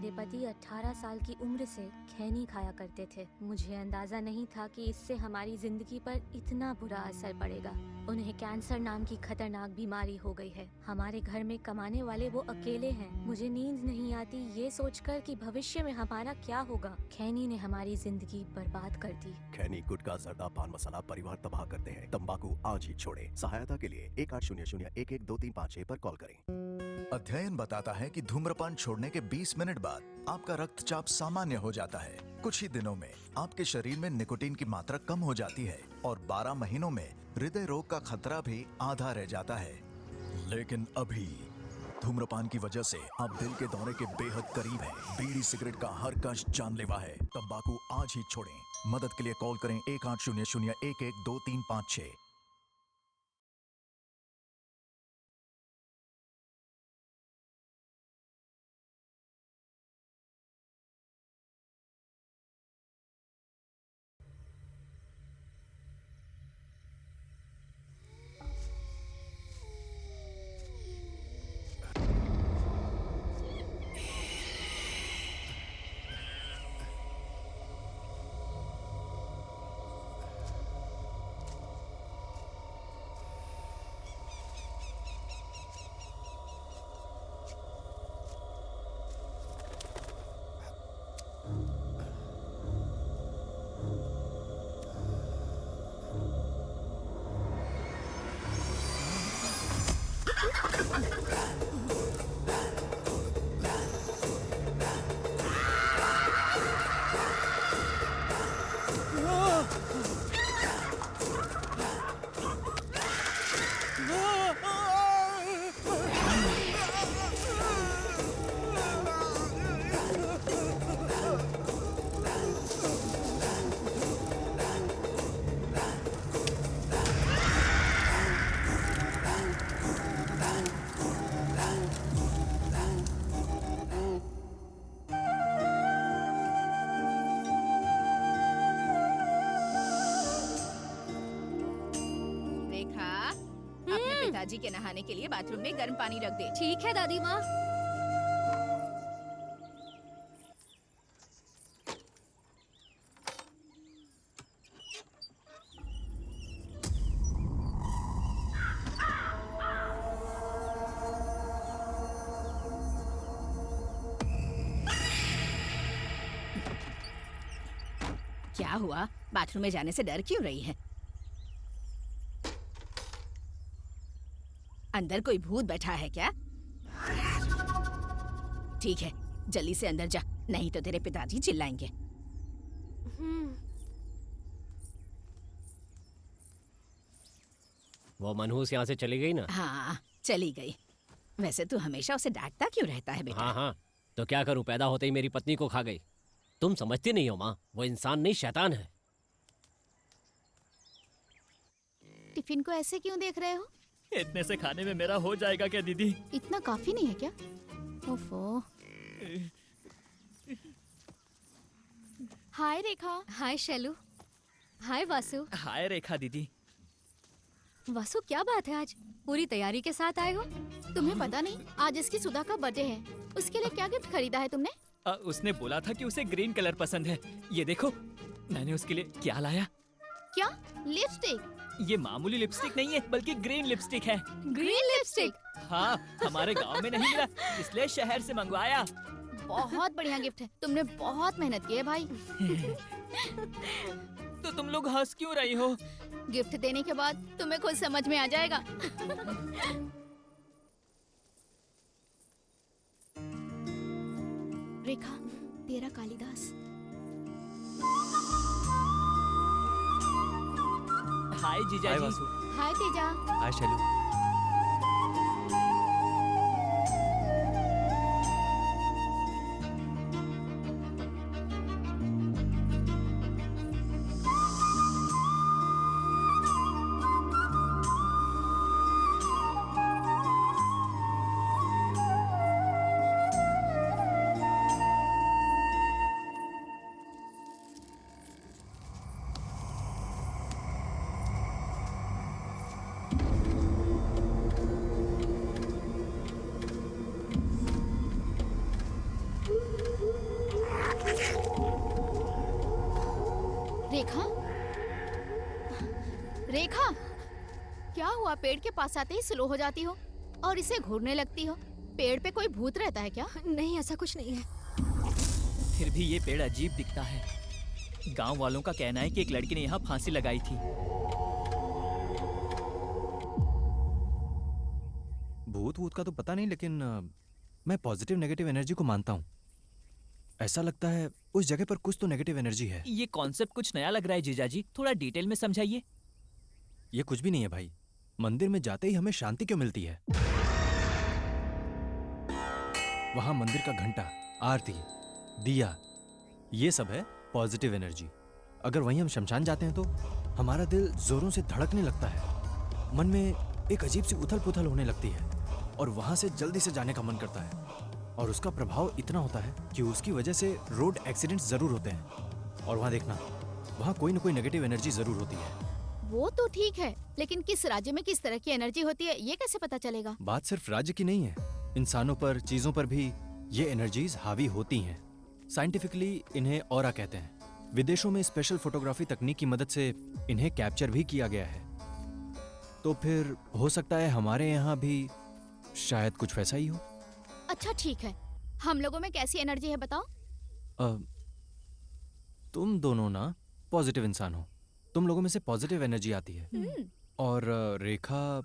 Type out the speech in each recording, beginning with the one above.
मेरे पति 18 साल की उम्र से खैनी खाया करते थे। मुझे अंदाजा नहीं था कि इससे हमारी जिंदगी पर इतना बुरा असर पड़ेगा। उन्हें कैंसर नाम की खतरनाक बीमारी हो गई है। हमारे घर में कमाने वाले वो अकेले हैं। मुझे नींद नहीं आती ये सोचकर कि भविष्य में हमारा क्या होगा। खैनी ने हमारी जिंदगी बर्बाद कर दी। खैनी, गुटखा, जर्दा, पान मसाला परिवार तबाह करते हैं। तंबाकू आज ही छोड़ें। सहायता के लिए 1800-112356 पर कॉल करें। अध्ययन बताता है कि धूम्रपान छोड़ने के 20 मिनट बाद आपका रक्तचाप सामान्य हो जाता है। कुछ ही दिनों में आपके शरीर में निकोटीन की मात्रा कम हो जाती है और 12 महीनों में हृदय रोग का खतरा भी आधा रह जाता है। लेकिन अभी धूम्रपान की वजह से आप दिल के दौरे के बेहद करीब हैं। बीड़ी सिगरेट का हर कष्ट जानलेवा है। तंबाकू आज ही छोड़ें। मदद के लिए कॉल करें 1800-112356। पिताजी के नहाने के लिए बाथरूम में गर्म पानी रख दे। ठीक है दादी माँ। क्या हुआ? बाथरूम में जाने से डर क्यों रही है? अंदर कोई भूत बैठा है क्या? ठीक है, जल्दी से अंदर जा, नहीं तो तेरे पिताजी चिल्लाएंगे। वो मनहूस यहाँ से चली गई ना? हाँ, चली गई। वैसे तू हमेशा उसे डांटता क्यों रहता है बेटा? हाँ, तो क्या करूँ, पैदा होते ही मेरी पत्नी को खा गई। तुम समझती नहीं हो माँ, वो इंसान नहीं शैतान है। टिफिन को ऐसे क्यों देख रहे हो? इतने से खाने में मेरा हो जाएगा क्या दीदी? इतना काफी नहीं है क्या? ओफो। हाय रेखा। हाय शैलू। हाय वासु। हाय रेखा दीदी। वासु, क्या बात है, आज पूरी तैयारी के साथ आए हो? तुम्हें पता नहीं आज इसकी सुधा का बर्थडे है, उसके लिए क्या गिफ्ट खरीदा है तुमने? उसने बोला था कि उसे ग्रीन कलर पसंद है। ये देखो, मैंने उसके लिए क्या लाया। क्या? लिपस्टिक? ये मामूली लिपस्टिक नहीं है, बल्कि ग्रीन लिपस्टिक है। Green lipstick? हाँ, हमारे गांव में नहीं मिला, इसलिए शहर से मंगवाया। बहुत बढ़िया गिफ्ट है, तुमने बहुत मेहनत की है भाई। तो तुम लोग हंस क्यों रही हो? गिफ्ट देने के बाद तुम्हें खुद समझ में आ जाएगा। रेखा, तेरा कालिदास। हाय जीजा जी। हाय तेजा। हाय शैलू। रेखा, रेखा, क्या हुआ? पेड़ के पास आते ही स्लो हो जाती हो और इसे घूरने लगती हो। पेड़ पे कोई भूत रहता है क्या? नहीं, ऐसा कुछ नहीं है। फिर भी ये पेड़ अजीब दिखता है। गांव वालों का कहना है कि एक लड़की ने यहाँ फांसी लगाई थी। भूत वूत का तो पता नहीं, लेकिन मैं पॉजिटिव नेगेटिव एनर्जी को मानता हूँ। ऐसा लगता है उस जगह पर कुछ तो नेगेटिव एनर्जी है। ये कॉन्सेप्ट कुछ नया लग रहा है जीजाजी, थोड़ा डिटेल में समझाइए। ये कुछ भी नहीं है भाई। मंदिर में जाते ही हमें शांति क्यों मिलती है? वहां मंदिर का घंटा, आरती, दिया, ये सब है पॉजिटिव एनर्जी। अगर वहीं हम शमशान जाते हैं तो हमारा दिल जोरों से धड़कने लगता है, मन में एक अजीब सी उथल पुथल होने लगती है और वहां से जल्दी से जाने का मन करता है। और उसका प्रभाव इतना होता है कि उसकी वजह से रोड एक्सीडेंट्स जरूर होते हैं। और वहां देखना, वहां कोई ना कोई नेगेटिव एनर्जी जरूर होती है। वो तो ठीक है, लेकिन किस राज्य में किस तरह की एनर्जी होती है ये कैसे पता चलेगा? बात सिर्फ राज्य की नहीं है, इंसानों पर, चीजों पर भी ये एनर्जीज हावी होती हैं। साइंटिफिकली इन्हें ऑरा कहते हैं। विदेशों में स्पेशल फोटोग्राफी तकनीक की मदद से इन्हें कैप्चर भी किया गया है। तो फिर हो सकता है हमारे यहाँ भी शायद कुछ वैसा ही हो। अच्छा ठीक है, हम लोगों में कैसी एनर्जी है बताओ? तुम दोनों ना पॉजिटिव इंसान हो, तुम लोगों में से पॉजिटिव एनर्जी आती है। और रेखा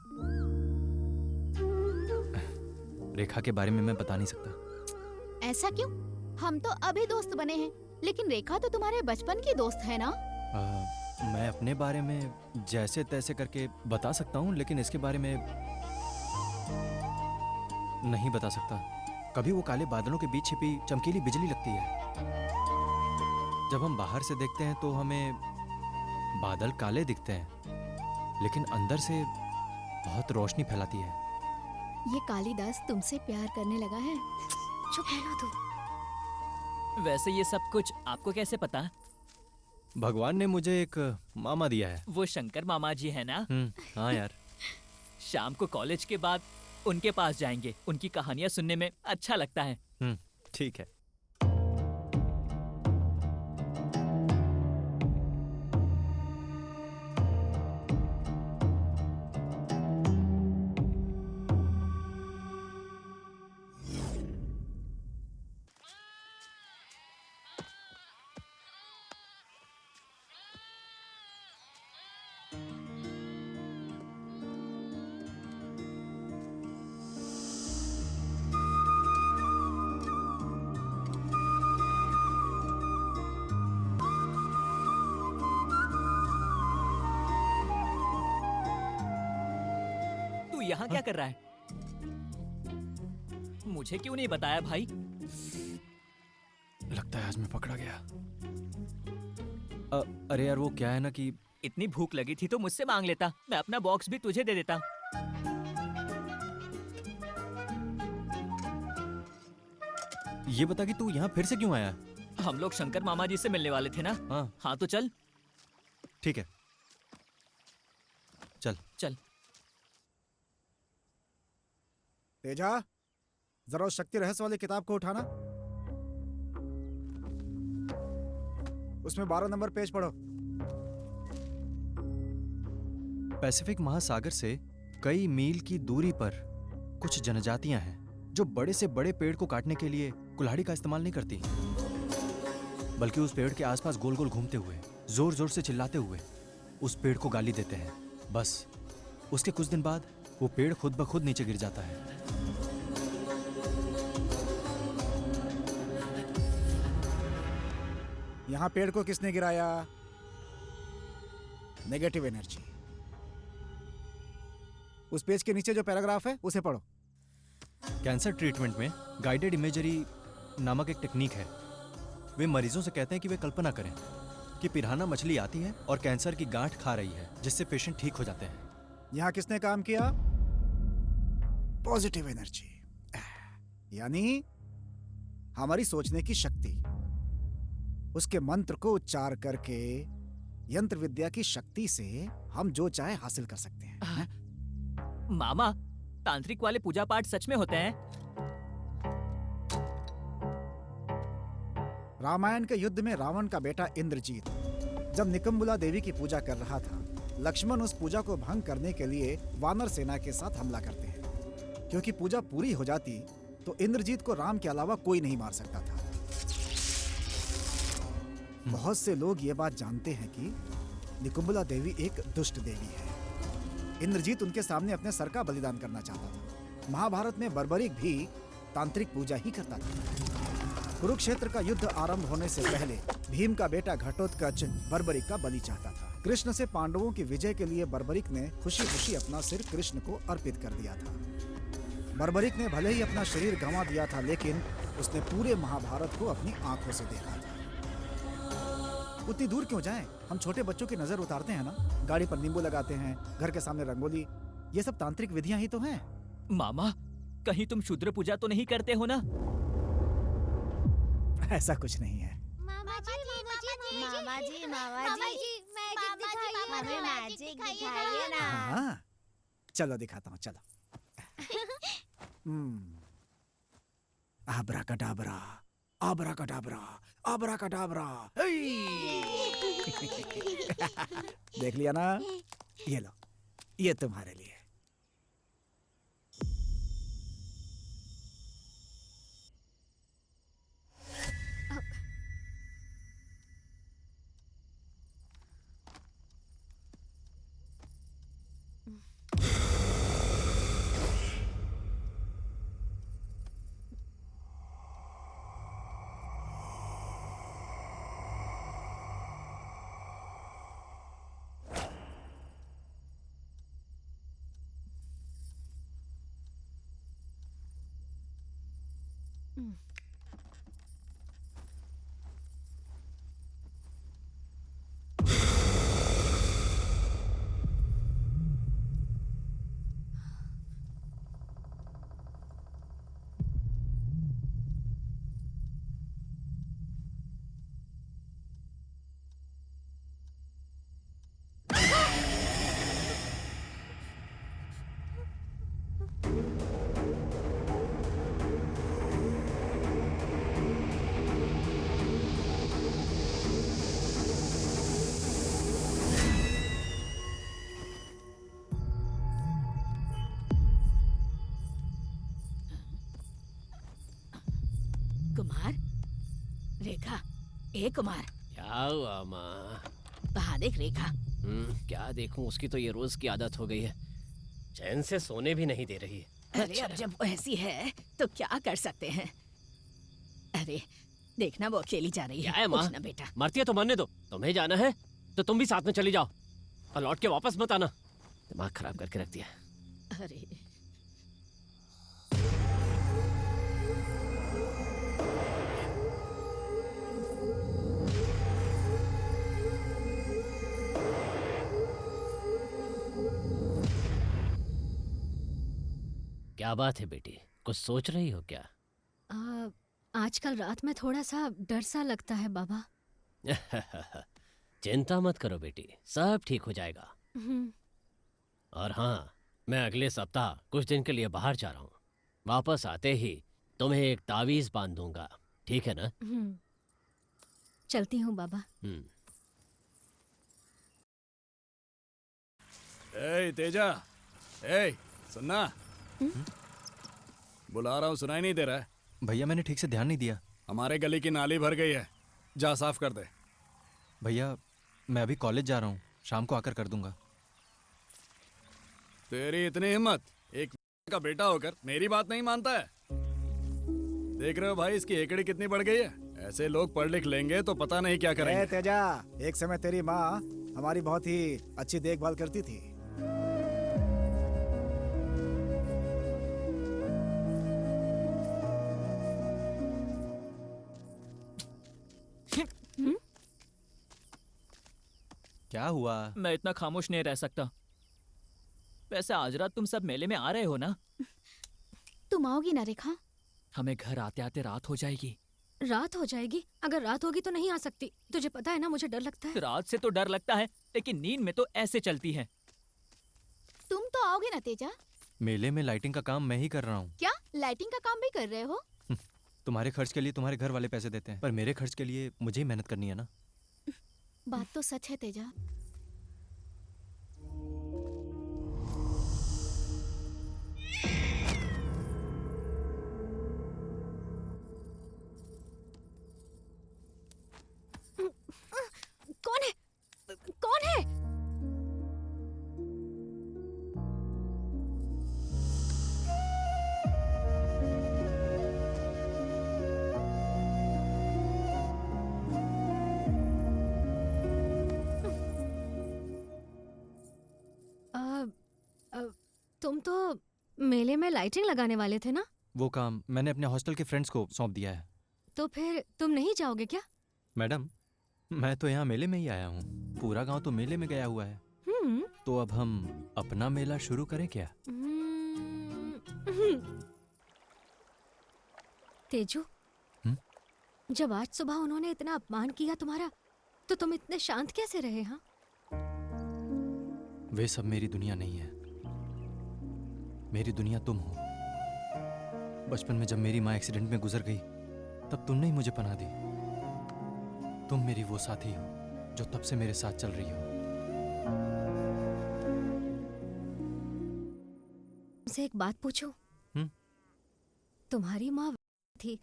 के बारे में मैं बता नहीं सकता। ऐसा क्यों? हम तो अभी दोस्त बने हैं, लेकिन रेखा तो तुम्हारे बचपन की दोस्त है ना? मैं अपने बारे में जैसे तैसे करके बता सकता हूँ, लेकिन इसके बारे में नहीं बता सकता। कभी वो काले बादलों के बीच छिपी चमकीली बिजली लगती है। जब हम बाहर से देखते हैं तो हमें बादल काले दिखते हैं, लेकिन अंदर से बहुत रोशनी फैलाती है। ये कालिदास तुमसे प्यार करने लगा है। चुप है ना तू। वैसे ये सब कुछ आपको कैसे पता? भगवान ने मुझे एक मामा दिया है। वो शंकर मामा जी है ना? हाँ यार। शाम को कॉलेज के बाद उनके पास जाएंगे, उनकी कहानियां सुनने में अच्छा लगता है। ठीक है। यहाँ क्या कर रहा है? मुझे क्यों नहीं बताया भाई? लगता है आज मैं पकड़ा गया। अरे यार, वो क्या है ना कि इतनी भूख लगी थी तो मुझसे मांग लेता, मैं अपना बॉक्स भी तुझे दे देता। ये बता कि तू यहाँ फिर से क्यों आया? हम लोग शंकर मामा जी से मिलने वाले थे ना। हाँ तो चल। ठीक है, चल चल। तेजा, जरा उस शक्ति रहस्य वाली किताब को उठाना। उसमें 12 नंबर पेज पढ़ो। पैसिफिक महासागर से कई मील की दूरी पर कुछ जनजातियां हैं जो बड़े से बड़े पेड़ को काटने के लिए कुल्हाड़ी का इस्तेमाल नहीं करती, बल्कि उस पेड़ के आसपास गोल गोल घूमते हुए, जोर जोर से चिल्लाते हुए उस पेड़ को गाली देते हैं। बस उसके कुछ दिन बाद वो पेड़ खुद ब खुद नीचे गिर जाता है। यहां पेड़ को किसने गिराया? Negative energy. उस पेज के नीचे जो पैराग्राफ है उसे पढ़ो। कैंसर ट्रीटमेंट में गाइडेड इमेजरी नामक एक टेक्निक है। वे मरीजों से कहते हैं कि वे कल्पना करें कि पिरान्हा मछली आती है और कैंसर की गांठ खा रही है, जिससे पेशेंट ठीक हो जाते हैं। यहां किसने काम किया? पॉजिटिव एनर्जी, यानी हमारी सोचने की शक्ति। उसके मंत्र को उच्चार करके यंत्र विद्या की शक्ति से हम जो चाहे हासिल कर सकते हैं। मामा, तांत्रिक वाले पूजा पाठ सच में होते हैं? रामायण के युद्ध में रावण का बेटा इंद्रजीत जब निकम्बुला देवी की पूजा कर रहा था, लक्ष्मण उस पूजा को भंग करने के लिए वानर सेना के साथ हमला करते हैं। क्योंकि पूजा पूरी हो जाती तो इंद्रजीत को राम के अलावा कोई नहीं मार सकता था। बहुत से लोग ये बात जानते हैं कि निकुम्बला देवी एक दुष्ट देवी है। इंद्रजीत उनके सामने अपने सर का बलिदान करना चाहता था। महाभारत में बर्बरिक भी तांत्रिक पूजा ही करता था। कुरुक्षेत्र का युद्ध आरंभ होने से पहले भीम का बेटा घटोत्कच बर्बरिक का बलि चाहता था। कृष्ण से पांडवों की विजय के लिए बर्बरिक ने खुशी खुशी अपना सिर कृष्ण को अर्पित कर दिया था। बर्बरिक ने भले ही अपना शरीर गंवा दिया था, लेकिन उसने पूरे महाभारत को अपनी आंखों से देखा था। उतनी दूर क्यों जाएं? हम छोटे बच्चों की नजर उतारते हैं ना, गाड़ी पर नींबू लगाते हैं, घर के सामने रंगोली, ये सब तांत्रिक विधियां ही तो हैं। मामा, कहीं तुम शूद्र पूजा तो नहीं करते हो ना? ऐसा कुछ नहीं है। मामा जी, हमें मैजिक दिखाइए ना। हाँ, चलो दिखाता हूँ, चलो। आब्राकडाब्रा, आब्राकडाब्रा, आब्राकडाब्रा। देख लिया ना? ये लो, ये तुम्हारे लिए। कुमार, रेखा, ए कुमार, क्या हुआ माँ? वहाँ देख रेखा। क्या देखूं, उसकी तो ये रोज की आदत हो गई है, चैन से सोने भी नहीं दे रही है। अरे अब जब वो ऐसी है तो क्या कर सकते हैं। अरे देखना, वो अकेली जा रही है। क्या है माँ? ना बेटा, मरती है तो मरने दो। तुम्हें जाना है तो तुम भी साथ में चली जाओ और लौट के वापस मत आना। दिमाग खराब करके रख दिया। अरे क्या बात है बेटी, कुछ सोच रही हो क्या? आजकल रात में थोड़ा सा डर सा लगता है बाबा। चिंता मत करो बेटी, सब ठीक हो जाएगा। और हाँ, मैं अगले सप्ताह कुछ दिन के लिए बाहर जा रहा हूँ। वापस आते ही तुम्हें एक तावीज बांध दूंगा, ठीक है ना? चलती हूँ बाबा। ए तेजा, ए सुनना, बुला रहा हूँ, सुनाई नहीं दे रहा है? भैया मैंने ठीक से ध्यान नहीं दिया। हमारे गली की नाली भर गई है, जा साफ कर दे। भैया मैं अभी कॉलेज जा रहा हूँ, शाम को आकर कर दूंगा। तेरी इतनी हिम्मत, एक का बेटा होकर मेरी बात नहीं मानता है? देख रहे हो भाई, इसकी एकड़ी कितनी बढ़ गई है। ऐसे लोग पढ़ लिख लेंगे तो पता नहीं क्या करेंगे। तेजा, एक समय तेरी माँ हमारी बहुत ही अच्छी देखभाल करती थी। क्या हुआ? मैं इतना खामोश नहीं रह सकता। वैसे आज रात तुम सब मेले में आ रहे हो ना? तुम आओगी ना रेखा? हमें घर आते आते रात हो जाएगी। रात हो जाएगी? अगर रात होगी तो नहीं आ सकती। तुझे पता है ना, मुझे डर लगता है। रात से तो डर लगता है, लेकिन नींद में तो ऐसे चलती है। तुम तो आओगे ना तेजा? मेले में लाइटिंग का काम मैं ही कर रहा हूँ। क्या लाइटिंग का काम भी कर रहे हो? तुम्हारे खर्च के लिए तुम्हारे घर वाले पैसे देते हैं, पर मेरे खर्च के लिए मुझे ही मेहनत करनी है ना। बात तो सच है तेजा। कौन है? कौन है? तुम तो मेले में लाइटिंग लगाने वाले थे ना? वो काम मैंने अपने हॉस्टल के फ्रेंड्स को सौंप दिया है। तो फिर तुम नहीं जाओगे क्या? मैडम, मैं तो यहाँ मेले में ही आया हूँ। पूरा गांव तो मेले में गया हुआ है। तो अब हम अपना मेला शुरू करें क्या? तेजू, जब आज सुबह उन्होंने इतना अपमान किया तुम्हारा, तो तुम इतने शांत कैसे रहे? हाँ, वे सब मेरी दुनिया नहीं है। मेरी दुनिया तुम हो। बचपन में जब मेरी माँ एक्सीडेंट में गुजर गई, तब तुमने ही मुझे पनाह दी। तुम मेरी वो साथी हो जो तब से मेरे साथ चल रही हो। मुझसे एक बात पूछूं? तुम्हारी माँ थी,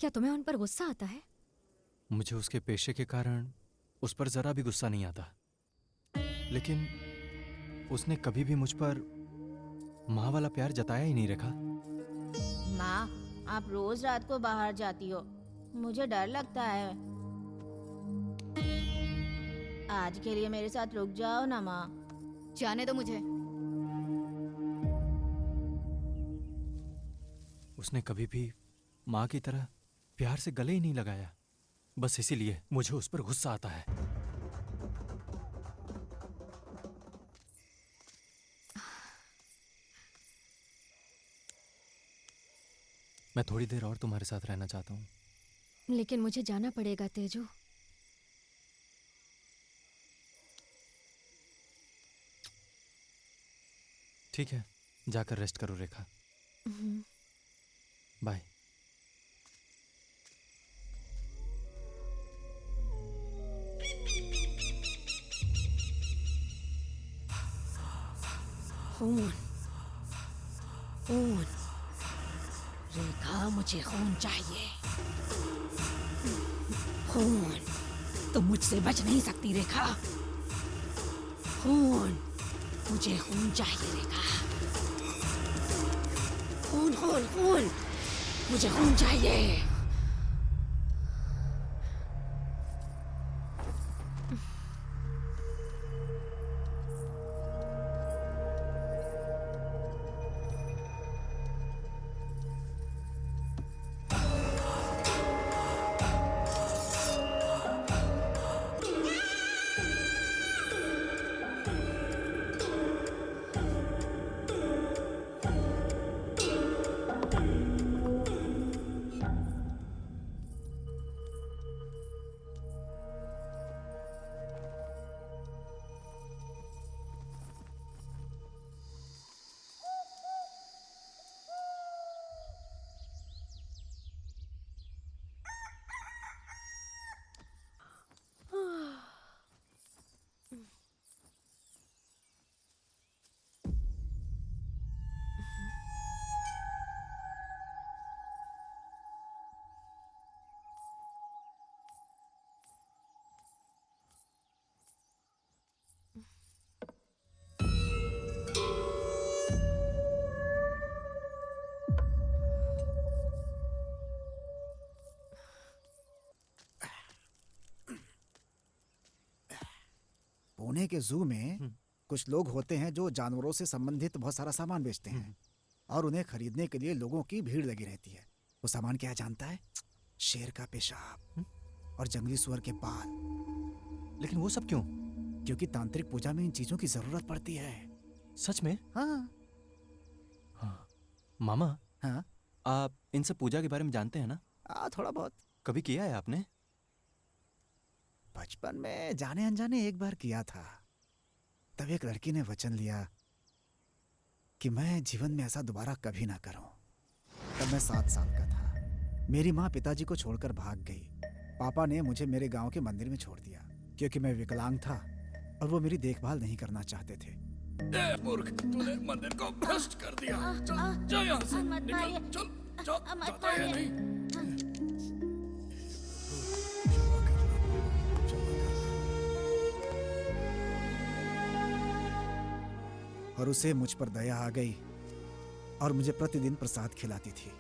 क्या तुम्हें उन पर गुस्सा आता है? मुझे उसके पेशे के कारण उस पर जरा भी गुस्सा नहीं आता, लेकिन उसने कभी भी मुझ पर माँ वाला प्यार जताया ही नहीं रखा। माँ, आप रोज रात को बाहर जाती हो, मुझे डर लगता है। आज के लिए मेरे साथ रुक जाओ ना माँ। जाने दो मुझे। उसने कभी भी माँ की तरह प्यार से गले ही नहीं लगाया। बस इसीलिए मुझे उस पर गुस्सा आता है। मैं थोड़ी देर और तुम्हारे साथ रहना चाहता हूँ। लेकिन मुझे जाना पड़ेगा तेजू। ठीक है, जाकर रेस्ट करो रेखा। बाय। खून, खून, रेखा, मुझे खून चाहिए। खून, तुम मुझसे बच नहीं सकती रेखा। खून, मुझे खून चाहिए रेखा। खून, खून, खून, मुझे खून चाहिए। पुणे के जू में कुछ लोग होते हैं जो जानवरों से संबंधित बहुत सारा सामान बेचते हैं और उन्हें खरीदने के लिए लोगों की भीड़ लगी रहती है। वो सामान क्या है जानता है? शेर का पेशाब और जंगली सुअर के बाल। लेकिन वो सब क्यों? क्योंकि तांत्रिक पूजा में इन चीजों की जरूरत पड़ती है। सच में? हाँ। मामा, हाँ, आप इन सब पूजा के बारे में जानते हैं ना? थोड़ा बहुत। कभी किया है आपने? बचपन में जाने अनजाने एक बार किया था। तब एक लड़की ने वचन लिया कि मैं जीवन में ऐसा दोबारा कभी ना करूं। तब मैं 7 साल का था। मेरी माँ पिताजी को छोड़कर भाग गई। पापा ने मुझे मेरे गांव के मंदिर में छोड़ दिया। क्योंकि मैं विकलांग था और वो मेरी देखभाल नहीं करना चाहते थे। ए मूर्ख, तूने मंदिर को भ्रष्ट कर दिया। चल जा यहाँ से, निकल, चल, चल, जाता है नहीं। और उसे मुझ पर दया आ गई और मुझे प्रतिदिन प्रसाद खिलाती थी।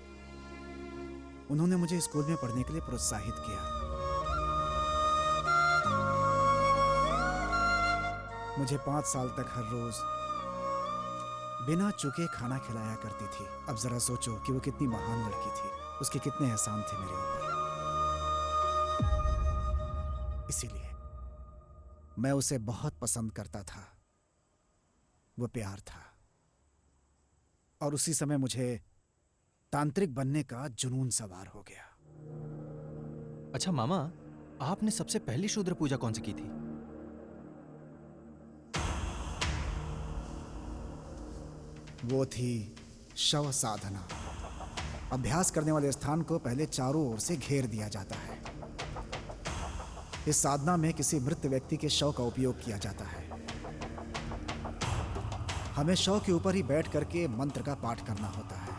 उन्होंने मुझे स्कूल में पढ़ने के लिए प्रोत्साहित किया। मुझे 5 साल तक हर रोज बिना चुके खाना खिलाया करती थी। अब जरा सोचो कि वो कितनी महान लड़की थी, उसके कितने एहसान थे मेरे ऊपर। इसीलिए मैं उसे बहुत पसंद करता था। वो प्यार था और उसी समय मुझे तांत्रिक बनने का जुनून सवार हो गया। अच्छा मामा, आपने सबसे पहली शूद्र पूजा कौन सी की थी? वो थी शव साधना। अभ्यास करने वाले स्थान को पहले चारों ओर से घेर दिया जाता है। इस साधना में किसी मृत व्यक्ति के शव का उपयोग किया जाता है। हमें शव के ऊपर ही बैठ करके मंत्र का पाठ करना होता है।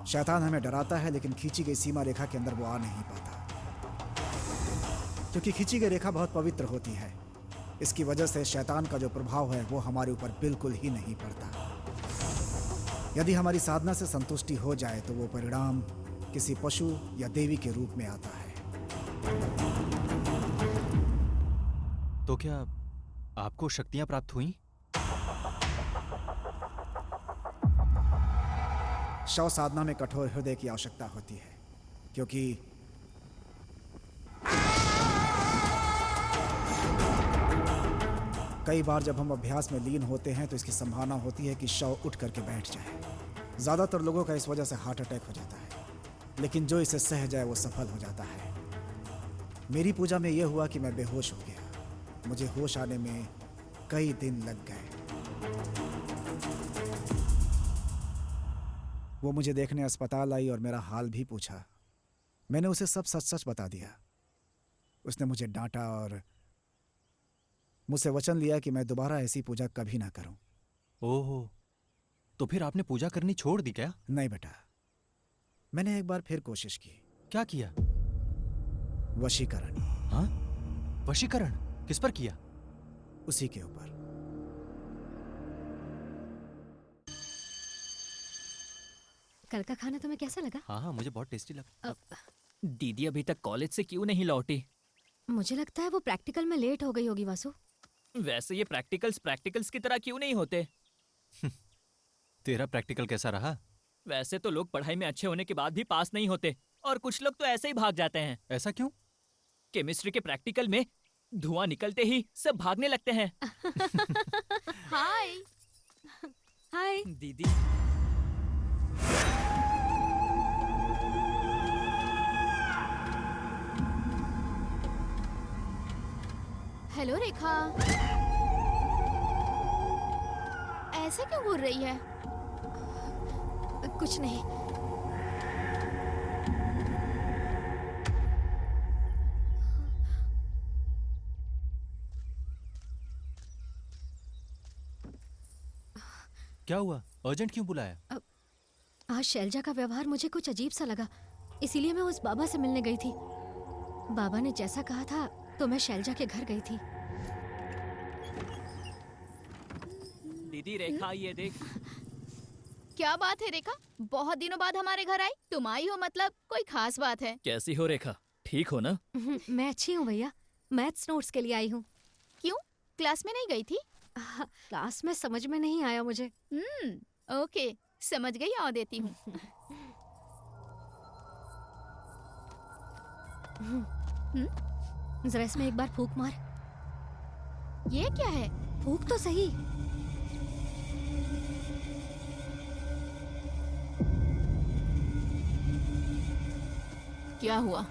शैतान हमें डराता है, लेकिन खींची गई सीमा रेखा के अंदर वो आ नहीं पाता, क्योंकि खींची गई रेखा बहुत पवित्र होती है। इसकी वजह से शैतान का जो प्रभाव है वो हमारे ऊपर बिल्कुल ही नहीं पड़ता। यदि हमारी साधना से संतुष्टि हो जाए तो वो परिणाम किसी पशु या देवी के रूप में आता है। तो क्या आपको शक्तियां प्राप्त हुई? शव साधना में कठोर हृदय की आवश्यकता होती है, क्योंकि कई बार जब हम अभ्यास में लीन होते हैं तो इसकी संभावना होती है कि शव उठ करके बैठ जाए। ज्यादातर लोगों का इस वजह से हार्ट अटैक हो जाता है, लेकिन जो इसे सह जाए वो सफल हो जाता है। मेरी पूजा में यह हुआ कि मैं बेहोश हो गया। मुझे होश आने में कई दिन लग गए। वो मुझे देखने अस्पताल आई और मेरा हाल भी पूछा। मैंने उसे सब सच सच बता दिया। उसने मुझे डांटा और मुझसे वचन लिया कि मैं दोबारा ऐसी पूजा कभी ना करूं। ओहो, तो फिर आपने पूजा करनी छोड़ दी क्या? नहीं बेटा, मैंने एक बार फिर कोशिश की। क्या किया? वशीकरण। हाँ? वशीकरण किस पर किया? उसी के ऊपर। कल का खाना तुम्हें कैसा लगा? हाँ हाँ, मुझे बहुत टेस्टी लगा। दीदी अभी तक कॉलेज से क्यों नहीं लौटी? मुझे लगता है वो प्रैक्टिकल में लेट हो गई होगी वासु। वैसे ये प्रैक्टिकल्स की तरह क्यों नहीं होते? तेरा प्रैक्टिकल कैसा रहा? वैसे तो लोग पढ़ाई में अच्छे होने के बाद भी पास नहीं होते, और कुछ लोग तो ऐसे ही भाग जाते हैं। ऐसा क्यों? केमिस्ट्री के प्रैक्टिकल में धुआं निकलते ही सब भागने लगते हैं। हाय हाय दीदी। हेलो रेखा, ऐसे क्यों घूर रही है? कुछ नहीं। क्या हुआ? अर्जेंट क्यों बुलाया? आज शैलजा का व्यवहार मुझे कुछ अजीब सा लगा, इसीलिए मैं उस बाबा से मिलने गई थी। बाबा ने जैसा कहा था तो मैं शैलजा के घर गई थी। दीदी रेखा, ये देख। क्या बात है रेखा, बहुत दिनों बाद हमारे घर आई? तुम आई हो मतलब कोई खास बात है? कैसी हो रेखा, ठीक हो ना? मैं अच्छी हूँ भैया, मैथ्स नोट्स के लिए आई हूँ। क्यों, क्लास में नहीं गई थी? क्लास में समझ में नहीं आया मुझे। ओके, समझ गई, आओ देती हूँ। जरा इसमें एक बार फूंक मार। ये क्या है? फूंक तो सही। क्या हुआ?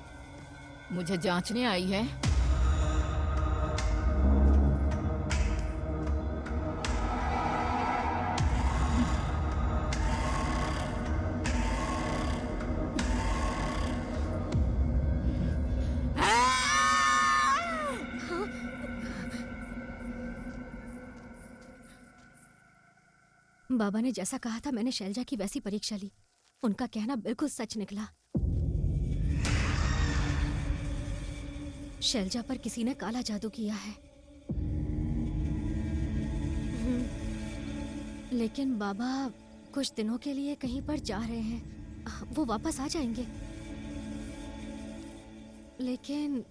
मुझे जांचने आई है? बाबा ने जैसा कहा था मैंने शैलजा की वैसी परीक्षा ली। उनका कहना बिल्कुल सच निकला। शैलजा पर किसी ने काला जादू किया है। लेकिन बाबा कुछ दिनों के लिए कहीं पर जा रहे हैं। वो वापस आ जाएंगे। लेकिन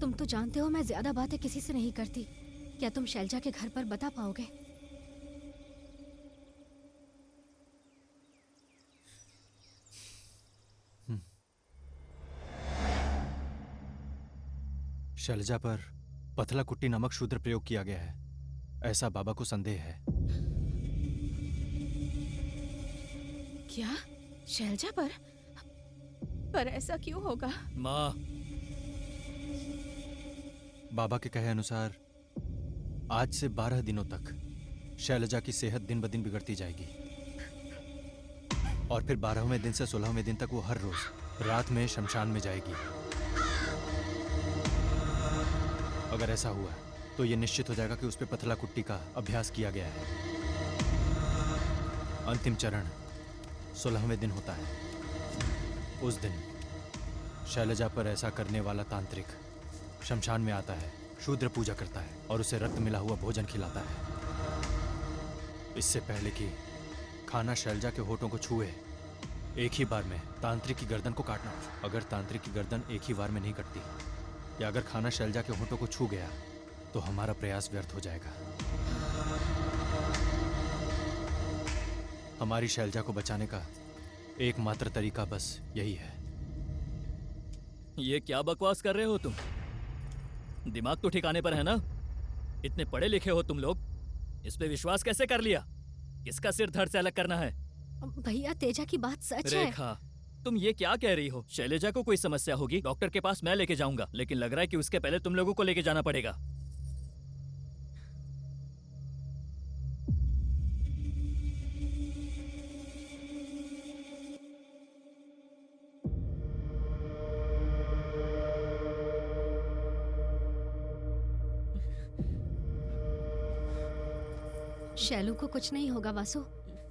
तुम तो जानते हो मैं ज्यादा बातें किसी से नहीं करती। क्या तुम शैलजा के घर पर बता पाओगे? शैलजा पर पथला कुट्टी नामक शूद्र प्रयोग किया गया है, ऐसा बाबा को संदेह है। क्या? शैलजा पर? पर ऐसा क्यों होगा? माँ, बाबा के कहे अनुसार आज से 12 दिनों तक शैलजा की सेहत दिन ब दिन बिगड़ती जाएगी और फिर 12वें दिन से 16वें दिन तक वो हर रोज रात में शमशान में जाएगी। अगर ऐसा हुआ तो ये निश्चित हो जाएगा कि उस पे पथला कुट्टी का अभ्यास किया गया है। अंतिम चरण 16वें दिन होता है। उस दिन शैलजा पर ऐसा करने वाला तांत्रिक शमशान में आता है, शूद्र पूजा करता है और उसे रक्त मिला हुआ भोजन खिलाता है। इससे पहले कि खाना शैलजा के होठों को छुए, एक ही बार में तांत्रिक की गर्दन को काटना। अगर तांत्रिक की गर्दन एक ही बार में नहीं कटती या अगर खाना शैलजा के होठों को छू गया तो हमारा प्रयास व्यर्थ हो जाएगा। हमारी शैलजा को बचाने का एकमात्र तरीका बस यही है। ये क्या बकवास कर रहे हो तुम? दिमाग तो ठिकाने पर है ना? इतने पढ़े लिखे हो तुम लोग, इस पे विश्वास कैसे कर लिया? किसका सिर धड़ से अलग करना है? भैया तेजा की बात सच है। रेखा, तुम ये क्या कह रही हो? शैलजा को कोई समस्या होगी, डॉक्टर के पास मैं लेके जाऊंगा, लेकिन लग रहा है कि उसके पहले तुम लोगों को लेके जाना पड़ेगा। शैलू को कुछ नहीं होगा वासु,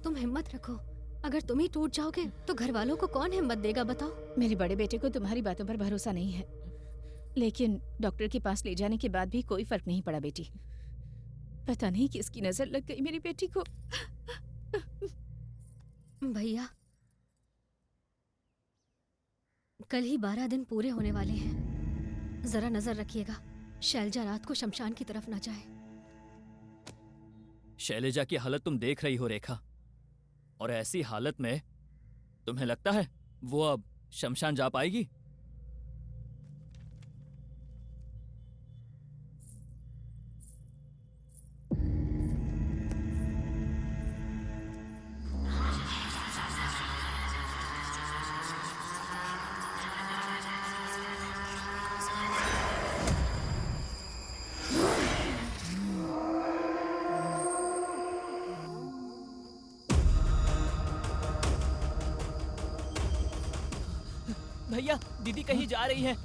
तुम हिम्मत रखो। अगर तुम ही टूट जाओगे तो घर वालों को कौन हिम्मत देगा बताओ? मेरे बड़े बेटे को तुम्हारी बातों पर भरोसा नहीं है, लेकिन डॉक्टर के पास ले जाने के बाद भी कोई फर्क नहीं पड़ा बेटी। पता नहीं किसकी नजर लग गई मेरी बेटी को। भैया कल ही 12 दिन पूरे होने वाले हैं, जरा नजर रखिएगा शैलजा रात को शमशान की तरफ न जाए। शैलजा की हालत तुम देख रही हो रेखा, और ऐसी हालत में तुम्हें लगता है वो अब शमशान जा पाएगी? भैया, दीदी कहीं जा रही है।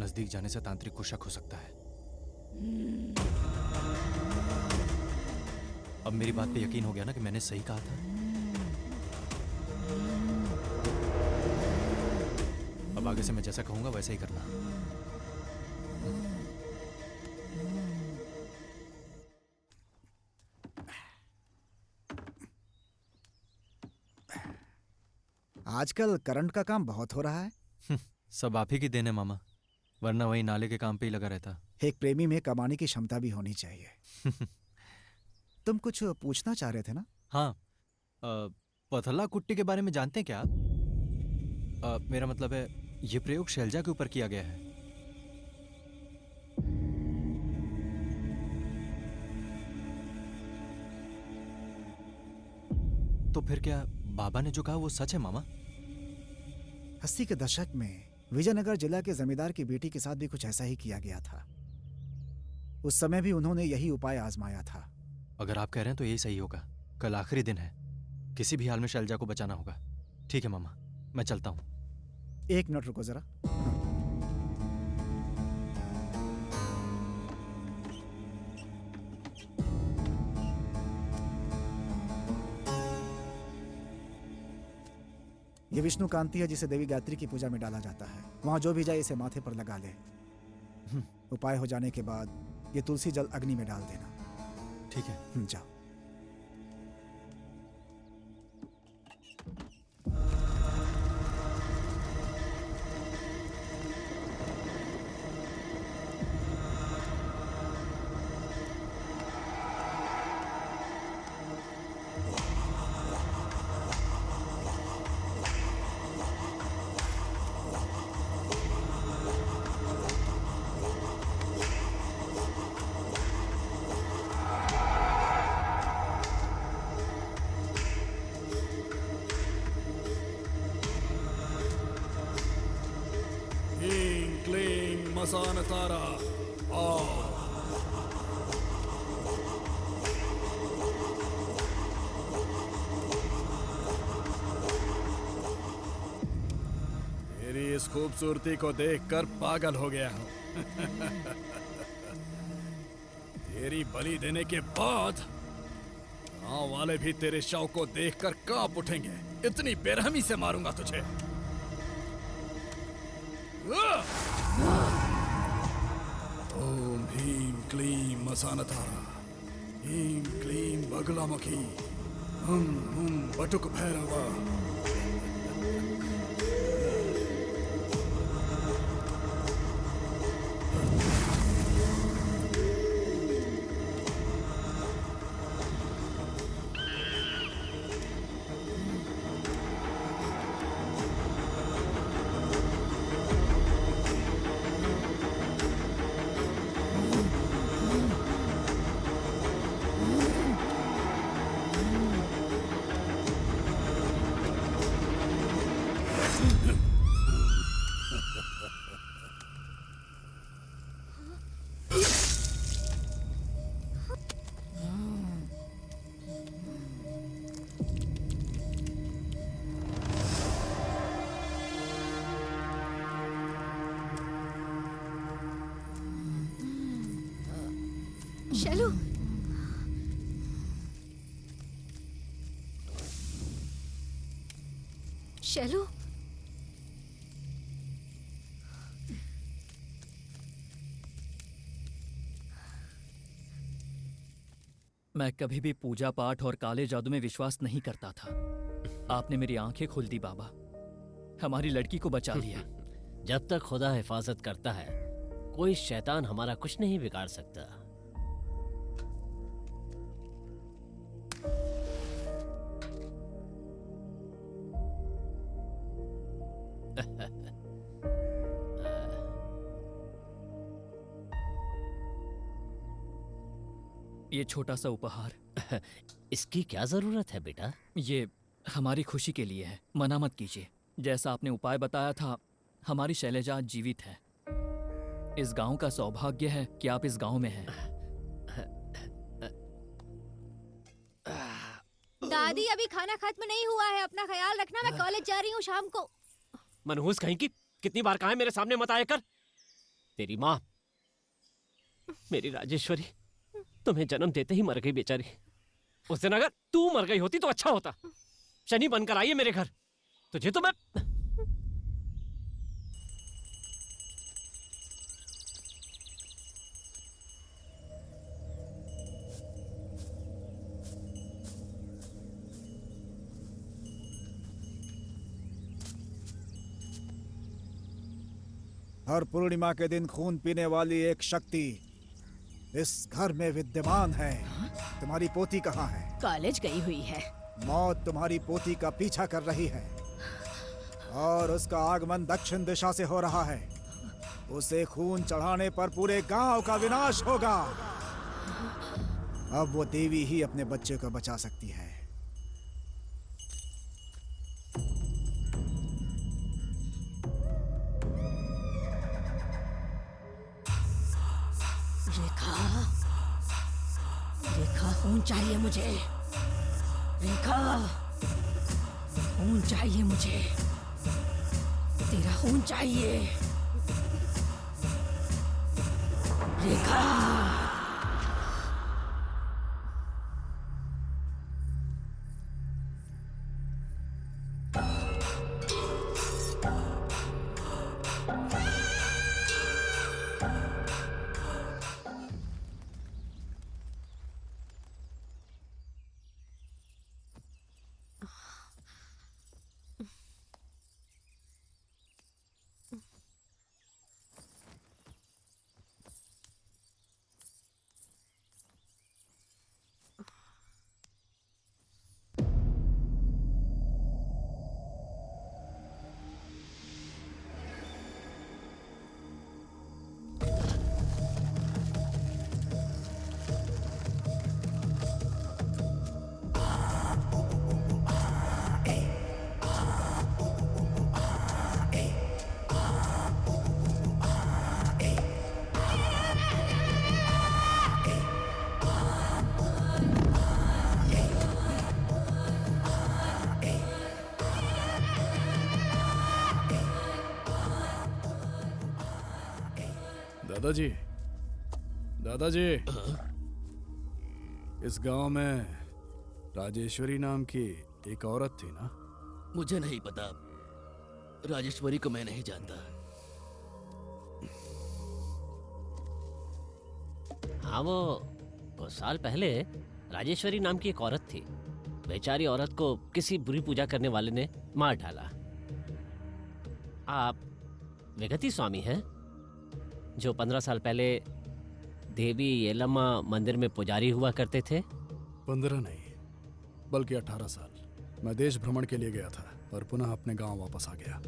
नजदीक जाने से तांत्रिक को शक हो सकता है। अब मेरी बात पे यकीन हो गया ना कि मैंने सही कहा था? अब आगे से मैं जैसा कहूंगा वैसा ही करना। आजकल करंट का काम बहुत हो रहा है। सब आप ही की देन है मामा, वरना वही नाले के काम पे ही लगा रहता। एक प्रेमी में कमाने की क्षमता भी होनी चाहिए। तुम कुछ पूछना चाह रहे थे ना? हाँ, पथला कुट्टी के बारे में जानते हैं क्या आप? मेरा मतलब है ये प्रयोग शैलजा के ऊपर किया गया है। तो फिर क्या बाबा ने जो कहा वो सच है मामा? 80 के दशक में विजयनगर जिला के जमींदार की बेटी के साथ भी कुछ ऐसा ही किया गया था। उस समय भी उन्होंने यही उपाय आजमाया था। अगर आप कह रहे हैं तो यही सही होगा। कल आखिरी दिन है, किसी भी हाल में शैलजा को बचाना होगा। ठीक है मामा, मैं चलता हूँ। 1 मिनट रुको जरा। ये विष्णु कांति है जिसे देवी गायत्री की पूजा में डाला जाता है। वहां जो भी जाए इसे माथे पर लगा ले। उपाय हो जाने के बाद ये तुलसी जल अग्नि में डाल देना। ठीक है, जाओ। मसानतारा आओ। तेरी इस खूबसूरती को देखकर पागल हो गया हूं। तेरी बलि देने के बाद गांव वाले भी तेरे शव को देखकर कांप उठेंगे। इतनी बेरहमी से मारूंगा तुझे। ओम ह्रीं क्लीं मसानतारा, ह्रीं क्लीं बगलामुखी, हुं हुं बटुक भैरवा। शैलू, शैलू, मैं कभी भी पूजा पाठ और काले जादू में विश्वास नहीं करता था। आपने मेरी आंखें खोल दी बाबा। हमारी लड़की को बचा लिया। जब तक खुदा हिफाजत करता है, कोई शैतान हमारा कुछ नहीं बिगाड़ सकता। ये छोटा सा उपहार। इसकी क्या जरूरत है बेटा? ये हमारी खुशी के लिए है, मना मत कीजिए। जैसा आपने उपाय बताया था, हमारी शैलजा आज जीवित है। इस गांव का सौभाग्य है कि आप इस गांव में हैं। दादी, अभी खाना खत्म नहीं हुआ है, अपना ख्याल रखना। मैं कॉलेज जा रही हूँ शाम को। मनहूस कहीं की, कितनी बार कहा है मेरे सामने मत आया कर। तेरी माँ, मेरी राजेश्वरी, तुम्हें जन्म देते ही मर गई बेचारी। उस दिन अगर तू मर गई होती तो अच्छा होता। शनि बनकर आई है मेरे घर, तुझे तो मैं... हर पूर्णिमा के दिन खून पीने वाली एक शक्ति इस घर में विद्यमान है। तुम्हारी पोती कहाँ है? कॉलेज गई हुई है। मौत तुम्हारी पोती का पीछा कर रही है और उसका आगमन दक्षिण दिशा से हो रहा है। उसे खून चढ़ाने पर पूरे गांव का विनाश होगा। अब वो देवी ही अपने बच्चे को बचा सकती है। रेखा, रेखा खून चाहिए मुझे। रेखा, खून चाहिए मुझे। तेरा खून चाहिए। रेखा। दादाजी, दादाजी, इस गांव में राजेश्वरी नाम की एक औरत थी ना? मुझे नहीं पता, राजेश्वरी को मैं नहीं जानता। हाँ, वो कुछ साल पहले राजेश्वरी नाम की एक औरत थी। बेचारी औरत को किसी बुरी पूजा करने वाले ने मार डाला। आप विगति स्वामी हैं, जो 15 साल पहले देवी येलम्मा मंदिर में पुजारी हुआ करते थे? 15 नहीं, बल्कि 18 साल। मैं देश भ्रमण के लिए गया था और पुनः अपने गांव वापस आ गया।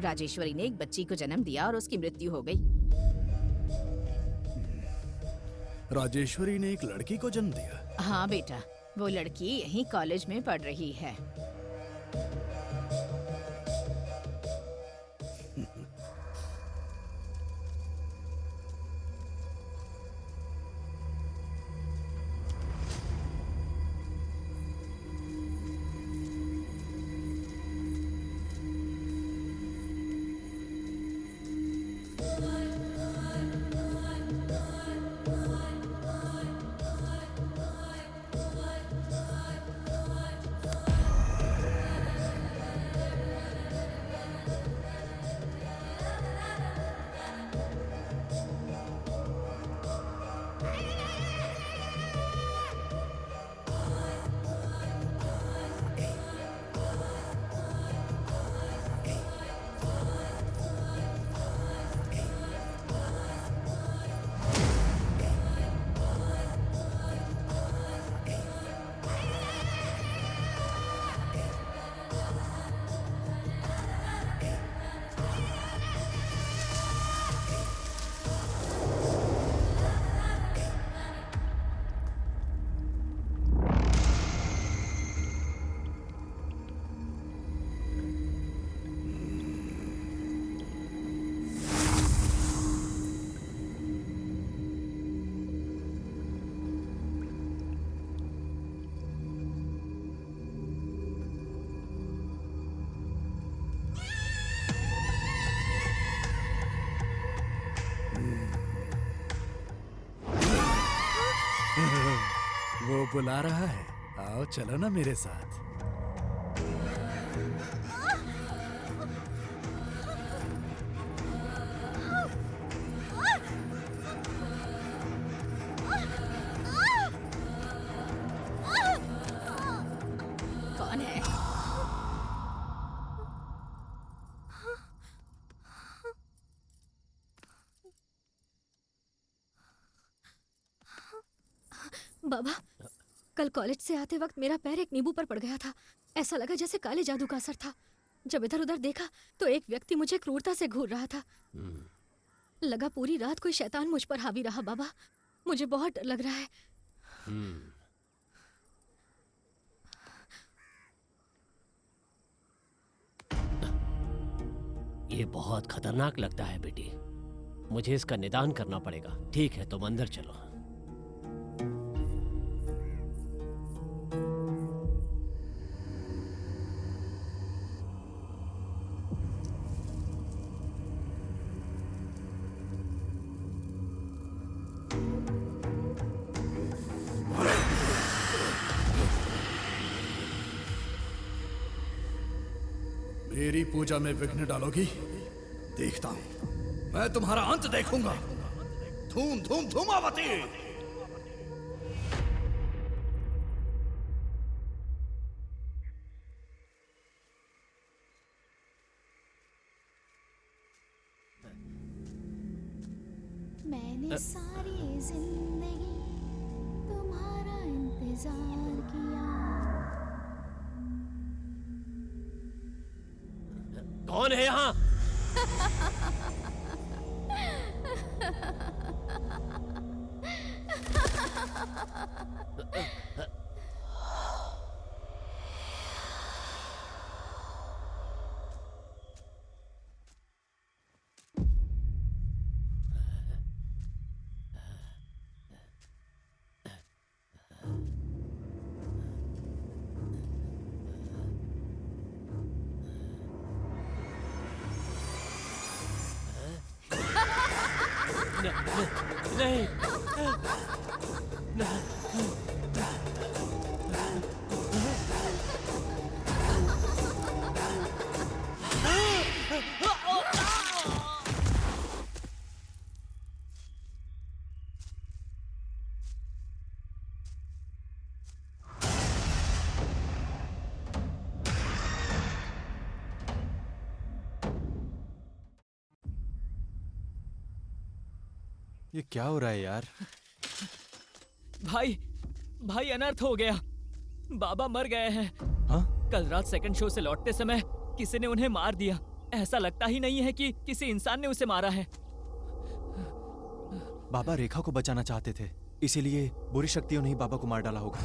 राजेश्वरी ने एक बच्ची को जन्म दिया और उसकी मृत्यु हो गई। राजेश्वरी ने एक लड़की को जन्म दिया? हाँ बेटा, वो लड़की यहीं कॉलेज में पढ़ रही है। वो बुला रहा है, आओ चलो ना मेरे साथ। कौन है? बाबा, कल कॉलेज से आते वक्त मेरा पैर एक नींबू पर पड़ गया था। ऐसा लगा जैसे काले जादू का असर था। जब इधर उधर देखा तो एक व्यक्ति मुझे क्रूरता से घूर रहा था। लगा पूरी रात कोई शैतान मुझ पर हावी रहा। बाबा, मुझे बहुत डर लग रहा है। ये बहुत खतरनाक लगता है बेटी। मुझे इसका निदान करना पड़ेगा। ठीक है, तुम अंदर चलो। मेरी पूजा में विघ्न डालोगी? देखता हूं, मैं तुम्हारा अंत देखूंगा। धूम धूम धूमावती। मैंने सारी जिंदगी तुम्हारा इंतजार किया। कौन है यहाँ? नहीं। ये क्या हो रहा है यार? भाई अनर्थ हो गया। बाबा मर गए हैं। हाँ? कल रात सेकंड शो से लौटते समय किसी ने उन्हें मार दिया। ऐसा लगता ही नहीं है कि किसी इंसान ने उसे मारा है। बाबा रेखा को बचाना चाहते थे, इसीलिए बुरी शक्तियों ने ही बाबा को मार डाला होगा।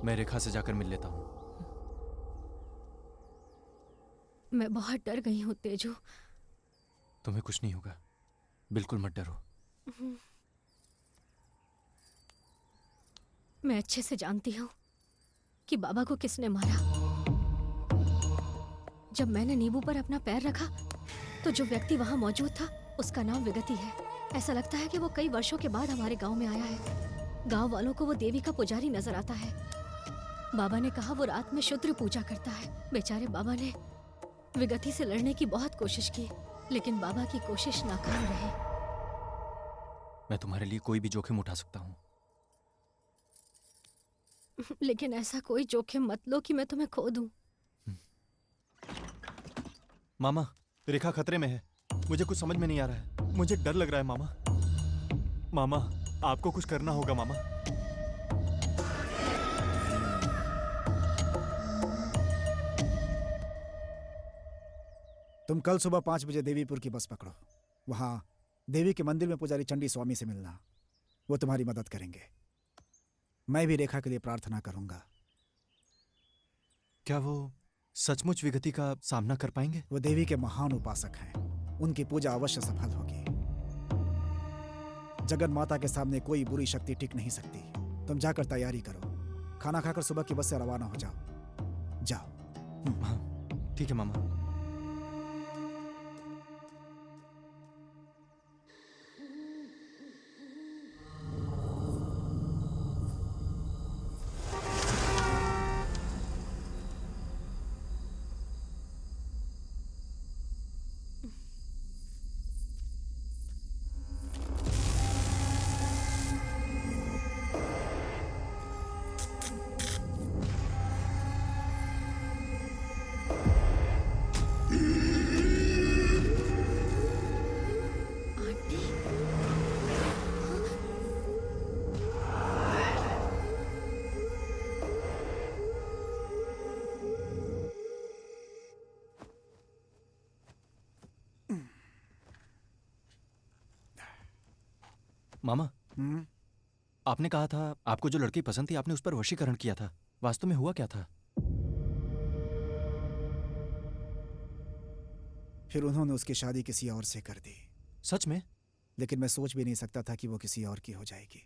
मैं रेखा से जाकर मिल लेता हूँ। मैं बहुत डर गई हूँ तेजू। तुम्हें कुछ नहीं होगा, बिल्कुल मत डरो। मैं अच्छे से जानती हूँ कि बाबा को किसने मारा। जब मैंने नींबू पर अपना पैर रखा तो जो व्यक्ति वहां मौजूद था उसका नाम विगति है। ऐसा लगता है कि वो कई वर्षों के बाद हमारे गांव में आया है। गांव वालों को वो देवी का पुजारी नजर आता है। बाबा ने कहा वो रात में शुद्र पूजा करता है। बेचारे बाबा ने विगति से लड़ने की बहुत कोशिश की, लेकिन बाबा की कोशिश नाकाम रही। मैं तुम्हारे लिए कोई भी जोखिम उठा सकता हूँ। लेकिन ऐसा कोई जोखिम मत लो कि मैं तुम्हें खो दूं। मामा, रेखा खतरे में है। मुझे कुछ समझ में नहीं आ रहा है। मुझे डर लग रहा है मामा। मामा, आपको कुछ करना होगा मामा। तुम कल सुबह 5 बजे देवीपुर की बस पकड़ो। वहां देवी के मंदिर में पुजारी चंडी स्वामी से मिलना। वो तुम्हारी मदद करेंगे। मैं भी रेखा के लिए प्रार्थना करूंगा। क्या वो सचमुच विगति का सामना कर पाएंगे? वो देवी के महान उपासक हैं। उनकी पूजा अवश्य सफल होगी। जगन माता के सामने कोई बुरी शक्ति टिक नहीं सकती। तुम जाकर तैयारी करो। खाना खाकर सुबह की बस से रवाना हो जाओ। जाओ। हाँ, ठीक है मामा। मामा, आपने कहा था आपको जो लड़की पसंद थी आपने उस पर वशीकरण किया था। वास्तव में हुआ क्या था? फिर उन्होंने उसकी शादी किसी और से कर दी। सच में? लेकिन मैं सोच भी नहीं सकता था कि वो किसी और की हो जाएगी।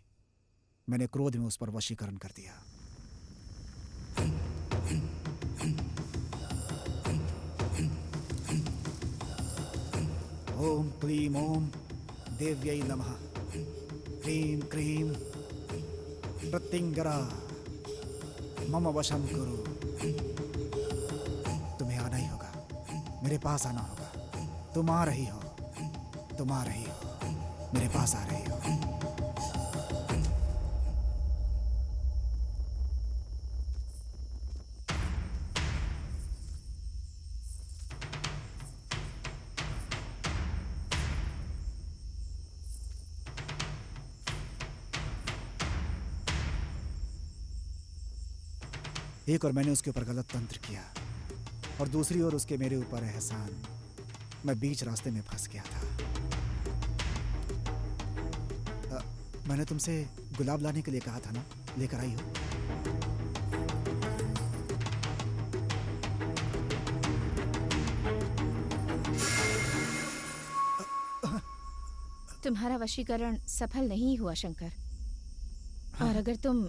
मैंने क्रोध में उस पर वशीकरण कर दिया। ओम क्लीम ओम देव्यै नमः। क्रीम क्रीम प्रत्यंगरा मम वशम करो। तुम्हें आना ही होगा, मेरे पास आना होगा। तुम आ रही हो, तुम आ रही हो, मेरे पास आ रही हो। एक और मैंने उसके ऊपर गलत तंत्र किया और दूसरी ओर उसके मेरे ऊपर एहसान। मैं बीच रास्ते में फंस गया था। मैंने तुमसे गुलाब लाने के लिए कहा था ना, लेकर आई हो? तुम्हारा वशीकरण सफल नहीं हुआ शंकर। और अगर तुम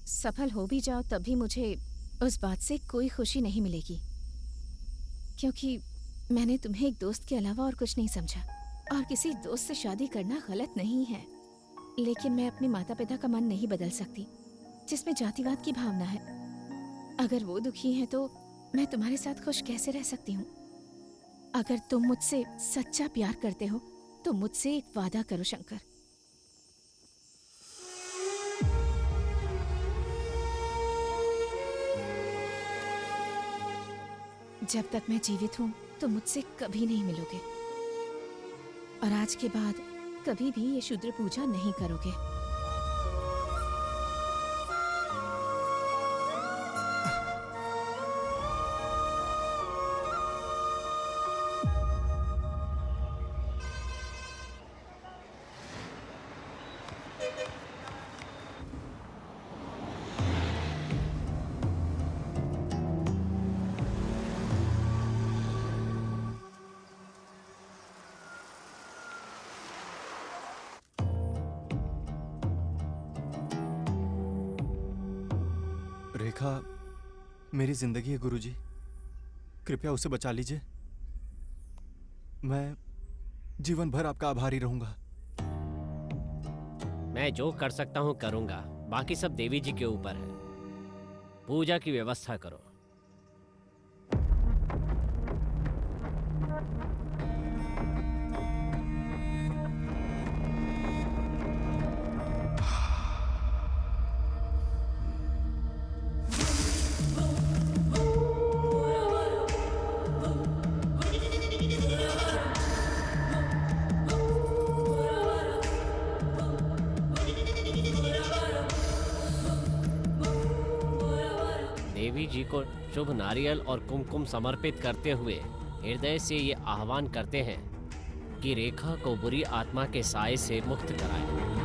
सफल हो भी जाओ तब भी मुझे उस बात से कोई खुशी नहीं मिलेगी, क्योंकि मैंने तुम्हें एक दोस्त के अलावा और कुछ नहीं समझा। और किसी दोस्त से शादी करना गलत नहीं है, लेकिन मैं अपने माता पिता का मन नहीं बदल सकती, जिसमें जातिवाद की भावना है। अगर वो दुखी हैं तो मैं तुम्हारे साथ खुश कैसे रह सकती हूँ? अगर तुम मुझसे सच्चा प्यार करते हो तो मुझसे एक वादा करो शंकर। जब तक मैं जीवित हूँ तो मुझसे कभी नहीं मिलोगे, और आज के बाद कभी भी ये शूद्र पूजा नहीं करोगे। रेखा मेरी जिंदगी है गुरुजी, कृपया उसे बचा लीजिए। मैं जीवन भर आपका आभारी रहूंगा। मैं जो कर सकता हूँ करूँगा, बाकी सब देवी जी के ऊपर है। पूजा की व्यवस्था करो। देवी जी को शुभ नारियल और कुमकुम समर्पित करते हुए हृदय से ये आह्वान करते हैं कि रेखा को बुरी आत्मा के साए से मुक्त कराएं।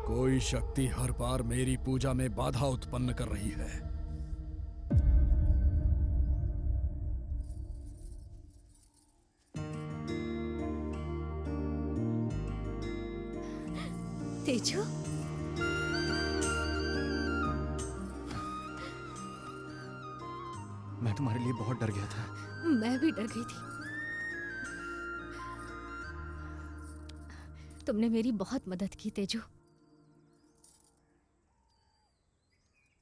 कोई शक्ति हर बार मेरी पूजा में बाधा उत्पन्न कर रही है। तेजू, मैं तुम्हारे लिए बहुत डर गया था। मैं भी डर गई थी। तुमने मेरी बहुत मदद की तेजू।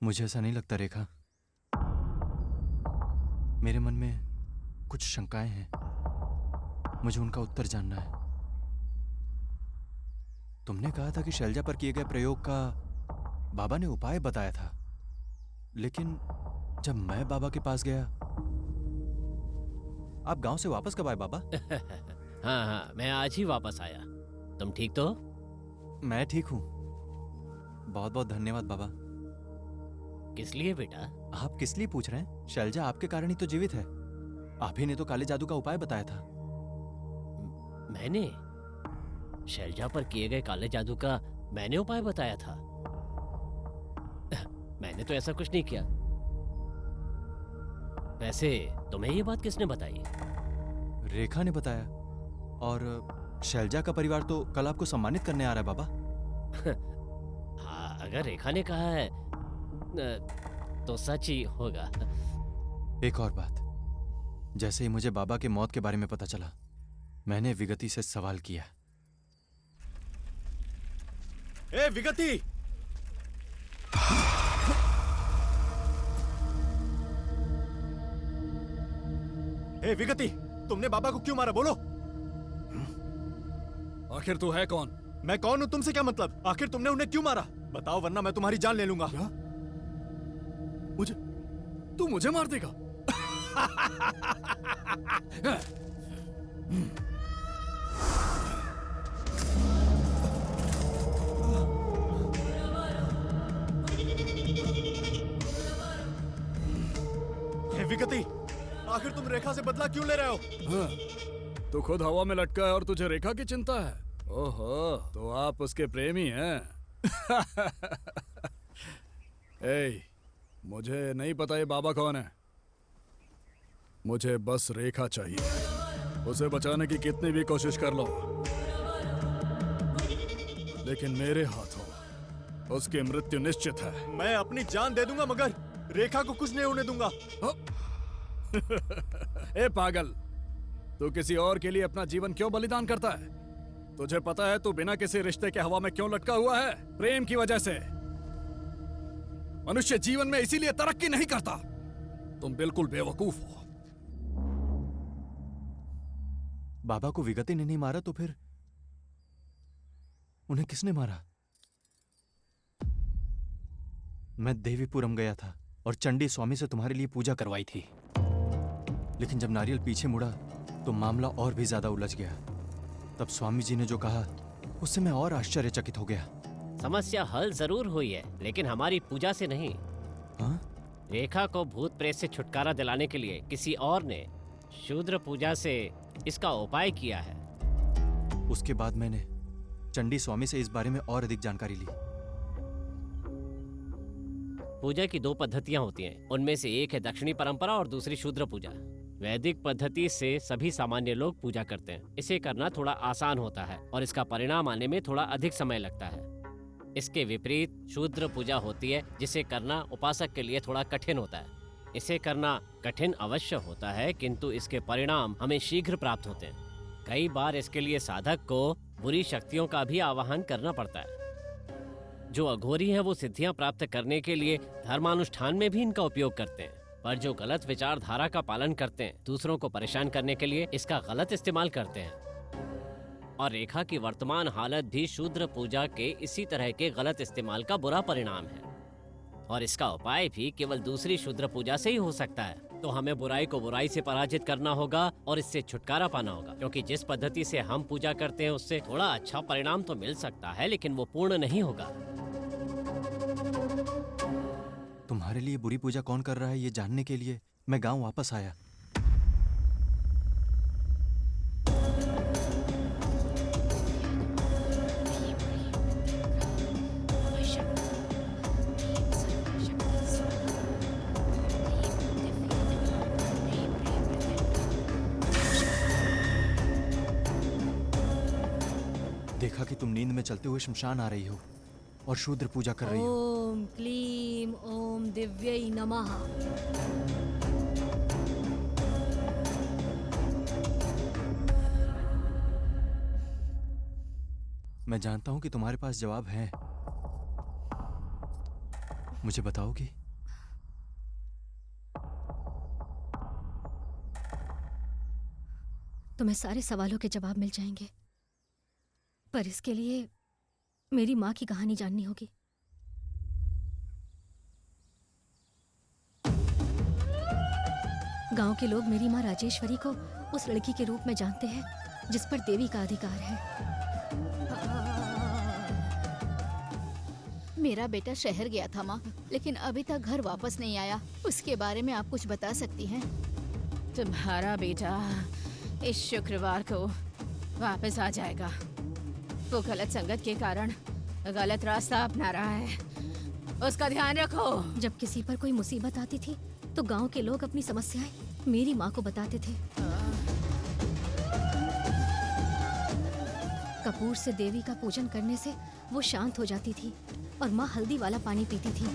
मुझे ऐसा नहीं लगता रेखा। मेरे मन में कुछ शंकाएं हैं, मुझे उनका उत्तर जानना है। तुमने कहा था कि शैलजा पर किए गए प्रयोग का बाबा ने उपाय बताया था, लेकिन जब मैं बाबा के पास गया। आप गांव से वापस कब आए बाबा? हाँ हाँ, मैं आज ही वापस आया। तुम ठीक तो हो? मैं ठीक हूं। बहुत बहुत धन्यवाद बाबा। किस लिए बेटा? आप किस लिए पूछ रहे हैं? शैलजा आपके कारण ही तो जीवित है। आप ही ने तो काले जादू का उपाय बताया था। मैंने? शैलजा पर किए गए काले जादू का मैंने उपाय बताया था? मैंने तो ऐसा कुछ नहीं किया। वैसे तुम्हें ये बात किसने बताई? रेखा ने बताया। और शैलजा का परिवार तो कल आपको सम्मानित करने आ रहा है बाबा। हाँ, अगर रेखा ने कहा है तो सच ही होगा। एक और बात, जैसे ही मुझे बाबा के मौत के बारे में पता चला, मैंने विगति से सवाल किया। ए विगति! ए विगति, तुमने बाबा को क्यों मारा? बोलो। आखिर तू है कौन? मैं कौन हूं? तुमसे क्या मतलब? आखिर तुमने उन्हें क्यों मारा? बताओ, वरना मैं तुम्हारी जान ले लूंगा। क्या? तू मुझे मार देगा? विगति, आखिर तुम रेखा से बदला क्यों ले रहे हो? हाँ, तू खुद हवा में लटका है और तुझे रेखा की चिंता है। ओहो, तो आप उसके प्रेमी हैं। ए, मुझे नहीं पता ये बाबा कौन है। मुझे बस रेखा चाहिए। उसे बचाने की कितनी भी कोशिश कर लो, लेकिन मेरे हाथों उसकी मृत्यु निश्चित है। मैं अपनी जान दे दूंगा, मगर रेखा को कुछ नहीं होने दूंगा। ए पागल, तू किसी और के लिए अपना जीवन क्यों बलिदान करता है? तुझे पता है तू बिना किसी रिश्ते के हवा में क्यों लटका हुआ है? प्रेम की वजह से। मनुष्य जीवन में इसीलिए तरक्की नहीं करता। तुम बिल्कुल बेवकूफ हो। बाबा को विगति ने नहीं मारा तो फिर उन्हें किसने मारा? मैं देवीपुरम गया था और चंडी स्वामी से तुम्हारे लिए पूजा करवाई थी, लेकिन जब नारियल पीछे मुड़ा तो मामला और भी ज्यादा उलझ गया। तब स्वामी जी ने जो कहा उससे मैं और आश्चर्यचकित हो गया। समस्या हल जरूर हुई है, लेकिन हमारी पूजा से नहीं। हाँ? रेखा को भूत प्रेत से छुटकारा दिलाने के लिए किसी और ने शूद्र पूजा से इसका उपाय किया है। उसके बाद मैंने चंडी स्वामी से इस बारे में और अधिक जानकारी ली। पूजा की 2 पद्धतियां होती हैं। उनमें से एक है दक्षिणी परंपरा और दूसरी शूद्र पूजा। वैदिक पद्धति से सभी सामान्य लोग पूजा करते हैं। इसे करना थोड़ा आसान होता है और इसका परिणाम आने में थोड़ा अधिक समय लगता है। इसके विपरीत शूद्र पूजा होती है, जिसे करना उपासक के लिए थोड़ा कठिन होता है। इसे करना कठिन अवश्य होता है, किंतु इसके परिणाम हमें शीघ्र प्राप्त होते हैं। कई बार इसके लिए साधक को बुरी शक्तियों का भी आवाहन करना पड़ता है। जो अघोरी हैं वो सिद्धियां प्राप्त करने के लिए धर्मानुष्ठान में भी इनका उपयोग करते हैं, पर जो गलत विचारधारा का पालन करते हैं, दूसरों को परेशान करने के लिए इसका गलत इस्तेमाल करते हैं। और रेखा की वर्तमान हालत भी शूद्र पूजा के इसी तरह के गलत इस्तेमाल का बुरा परिणाम है, और इसका उपाय भी केवल दूसरी शूद्र पूजा से ही हो सकता है। तो हमें बुराई को बुराई से पराजित करना होगा और इससे छुटकारा पाना होगा, क्योंकि जिस पद्धति से हम पूजा करते हैं उससे थोड़ा अच्छा परिणाम तो मिल सकता है, लेकिन वो पूर्ण नहीं होगा। तुम्हारे लिए बुरी पूजा कौन कर रहा है ये जानने के लिए मैं गांव वापस आया। देखा देखा कि तुम नींद में चलते हुए शमशान आ रही हो और शूद्र पूजा कर रही हो। ओम क्लीम ओम दिव्यै नमः। मैं जानता हूं कि तुम्हारे पास जवाब है। मुझे बताओगी? तुम्हें सारे सवालों के जवाब मिल जाएंगे, पर इसके लिए मेरी माँ की कहानी जाननी होगी। गांव के लोग मेरी माँ राजेश्वरी को उस लड़की के रूप में जानते हैं जिस पर देवी का अधिकार है। मेरा बेटा शहर गया था माँ, लेकिन अभी तक घर वापस नहीं आया। उसके बारे में आप कुछ बता सकती हैं? तुम्हारा बेटा इस शुक्रवार को वापस आ जाएगा। वो गलत संगत के कारण गलत रास्ता अपना रहा है, उसका ध्यान रखो। जब किसी पर कोई मुसीबत आती थी तो गांव के लोग अपनी समस्याएं मेरी माँ को बताते थे। कपूर से देवी का पूजन करने से वो शांत हो जाती थी और माँ हल्दी वाला पानी पीती थी।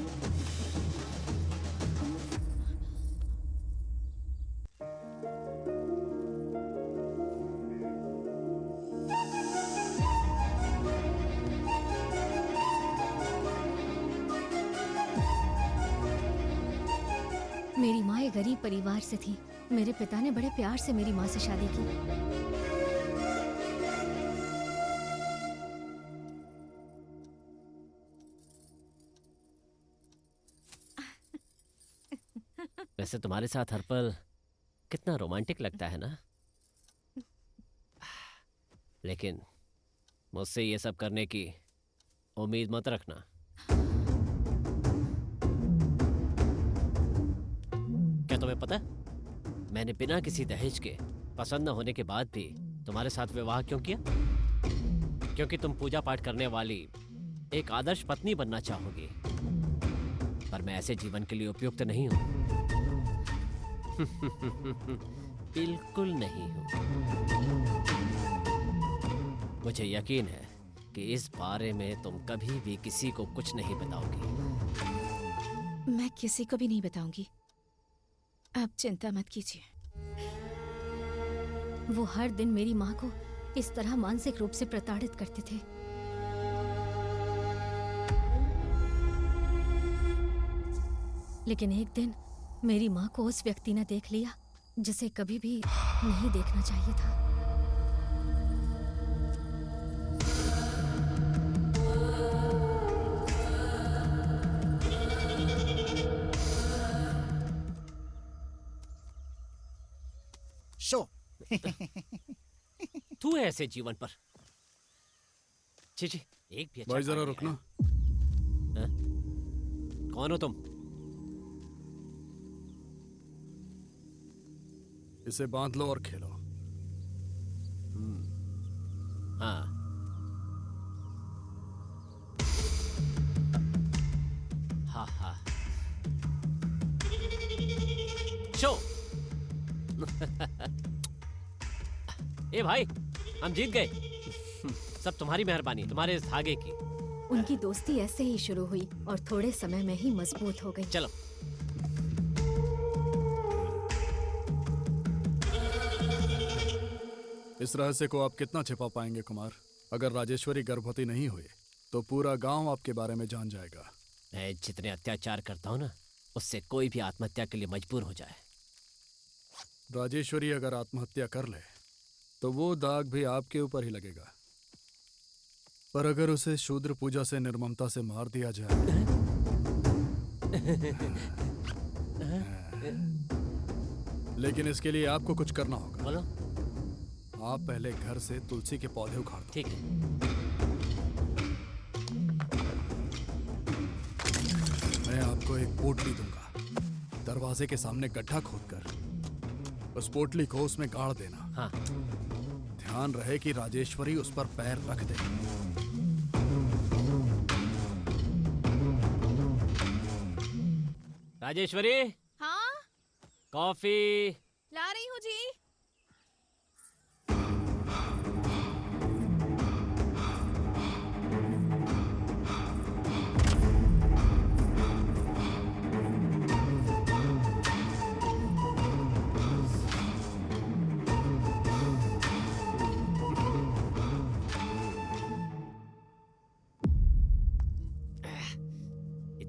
मेरी माँ एक गरीब परिवार से थी। मेरे पिता ने बड़े प्यार से मेरी माँ से शादी की। वैसे तुम्हारे साथ हर पल कितना रोमांटिक लगता है ना, लेकिन मुझसे ये सब करने की उम्मीद मत रखना। क्या तुम्हें पता मैंने बिना किसी दहेज के, पसंद न होने के बाद भी तुम्हारे साथ विवाह क्यों किया? क्योंकि तुम पूजा पाठ करने वाली एक आदर्श पत्नी बनना चाहोगी, पर मैं ऐसे जीवन के लिए उपयुक्त नहीं हूं। बिल्कुल नहीं हूं। मुझे यकीन है कि इस बारे में तुम कभी भी किसी को कुछ नहीं बताओगी। मैं किसी को भी नहीं बताऊंगी, आप चिंता मत कीजिए। वो हर दिन मेरी माँ को इस तरह मानसिक रूप से प्रताड़ित करते थे। लेकिन एक दिन मेरी माँ को उस व्यक्ति ने देख लिया जिसे कभी भी नहीं देखना चाहिए था। शो तू है ऐसे जीवन पर। जी एक भी अच्छा भाई जरा काम नहीं रुकना। आया। हाँ? कौन हो तुम? इसे बांध लो और खेलो। हाँ। हाँ हाँ। शो। ए भाई, हम जीत गए। सब तुम्हारी मेहरबानी, तुम्हारे इस धागे की। उनकी दोस्ती ऐसे ही शुरू हुई और थोड़े समय में ही मजबूत हो गई। चलो। इस रहस्य को आप कितना छिपा पाएंगे कुमार? अगर राजेश्वरी गर्भवती नहीं हुई तो पूरा गांव आपके बारे में जान जाएगा। मैं जितने अत्याचार करता हूँ ना, उससे कोई भी आत्महत्या के लिए मजबूर हो जाए। राजेश्वरी अगर आत्महत्या कर ले तो वो दाग भी आपके ऊपर ही लगेगा, पर अगर उसे शूद्र पूजा से निर्ममता से मार दिया जाए लेकिन इसके लिए आपको कुछ करना होगा। बोलो। आप पहले घर से तुलसी के पौधे उखाड़ दो। ठीक है। मैं आपको एक पोटली दूंगा। दरवाजे के सामने गड्ढा खोदकर उस पोटली को उसमें गाड़ देना। हाँ। ध्यान रहे कि राजेश्वरी उस पर पैर रख दे। राजेश्वरी। हाँ, कॉफी। ला रही हूँ जी।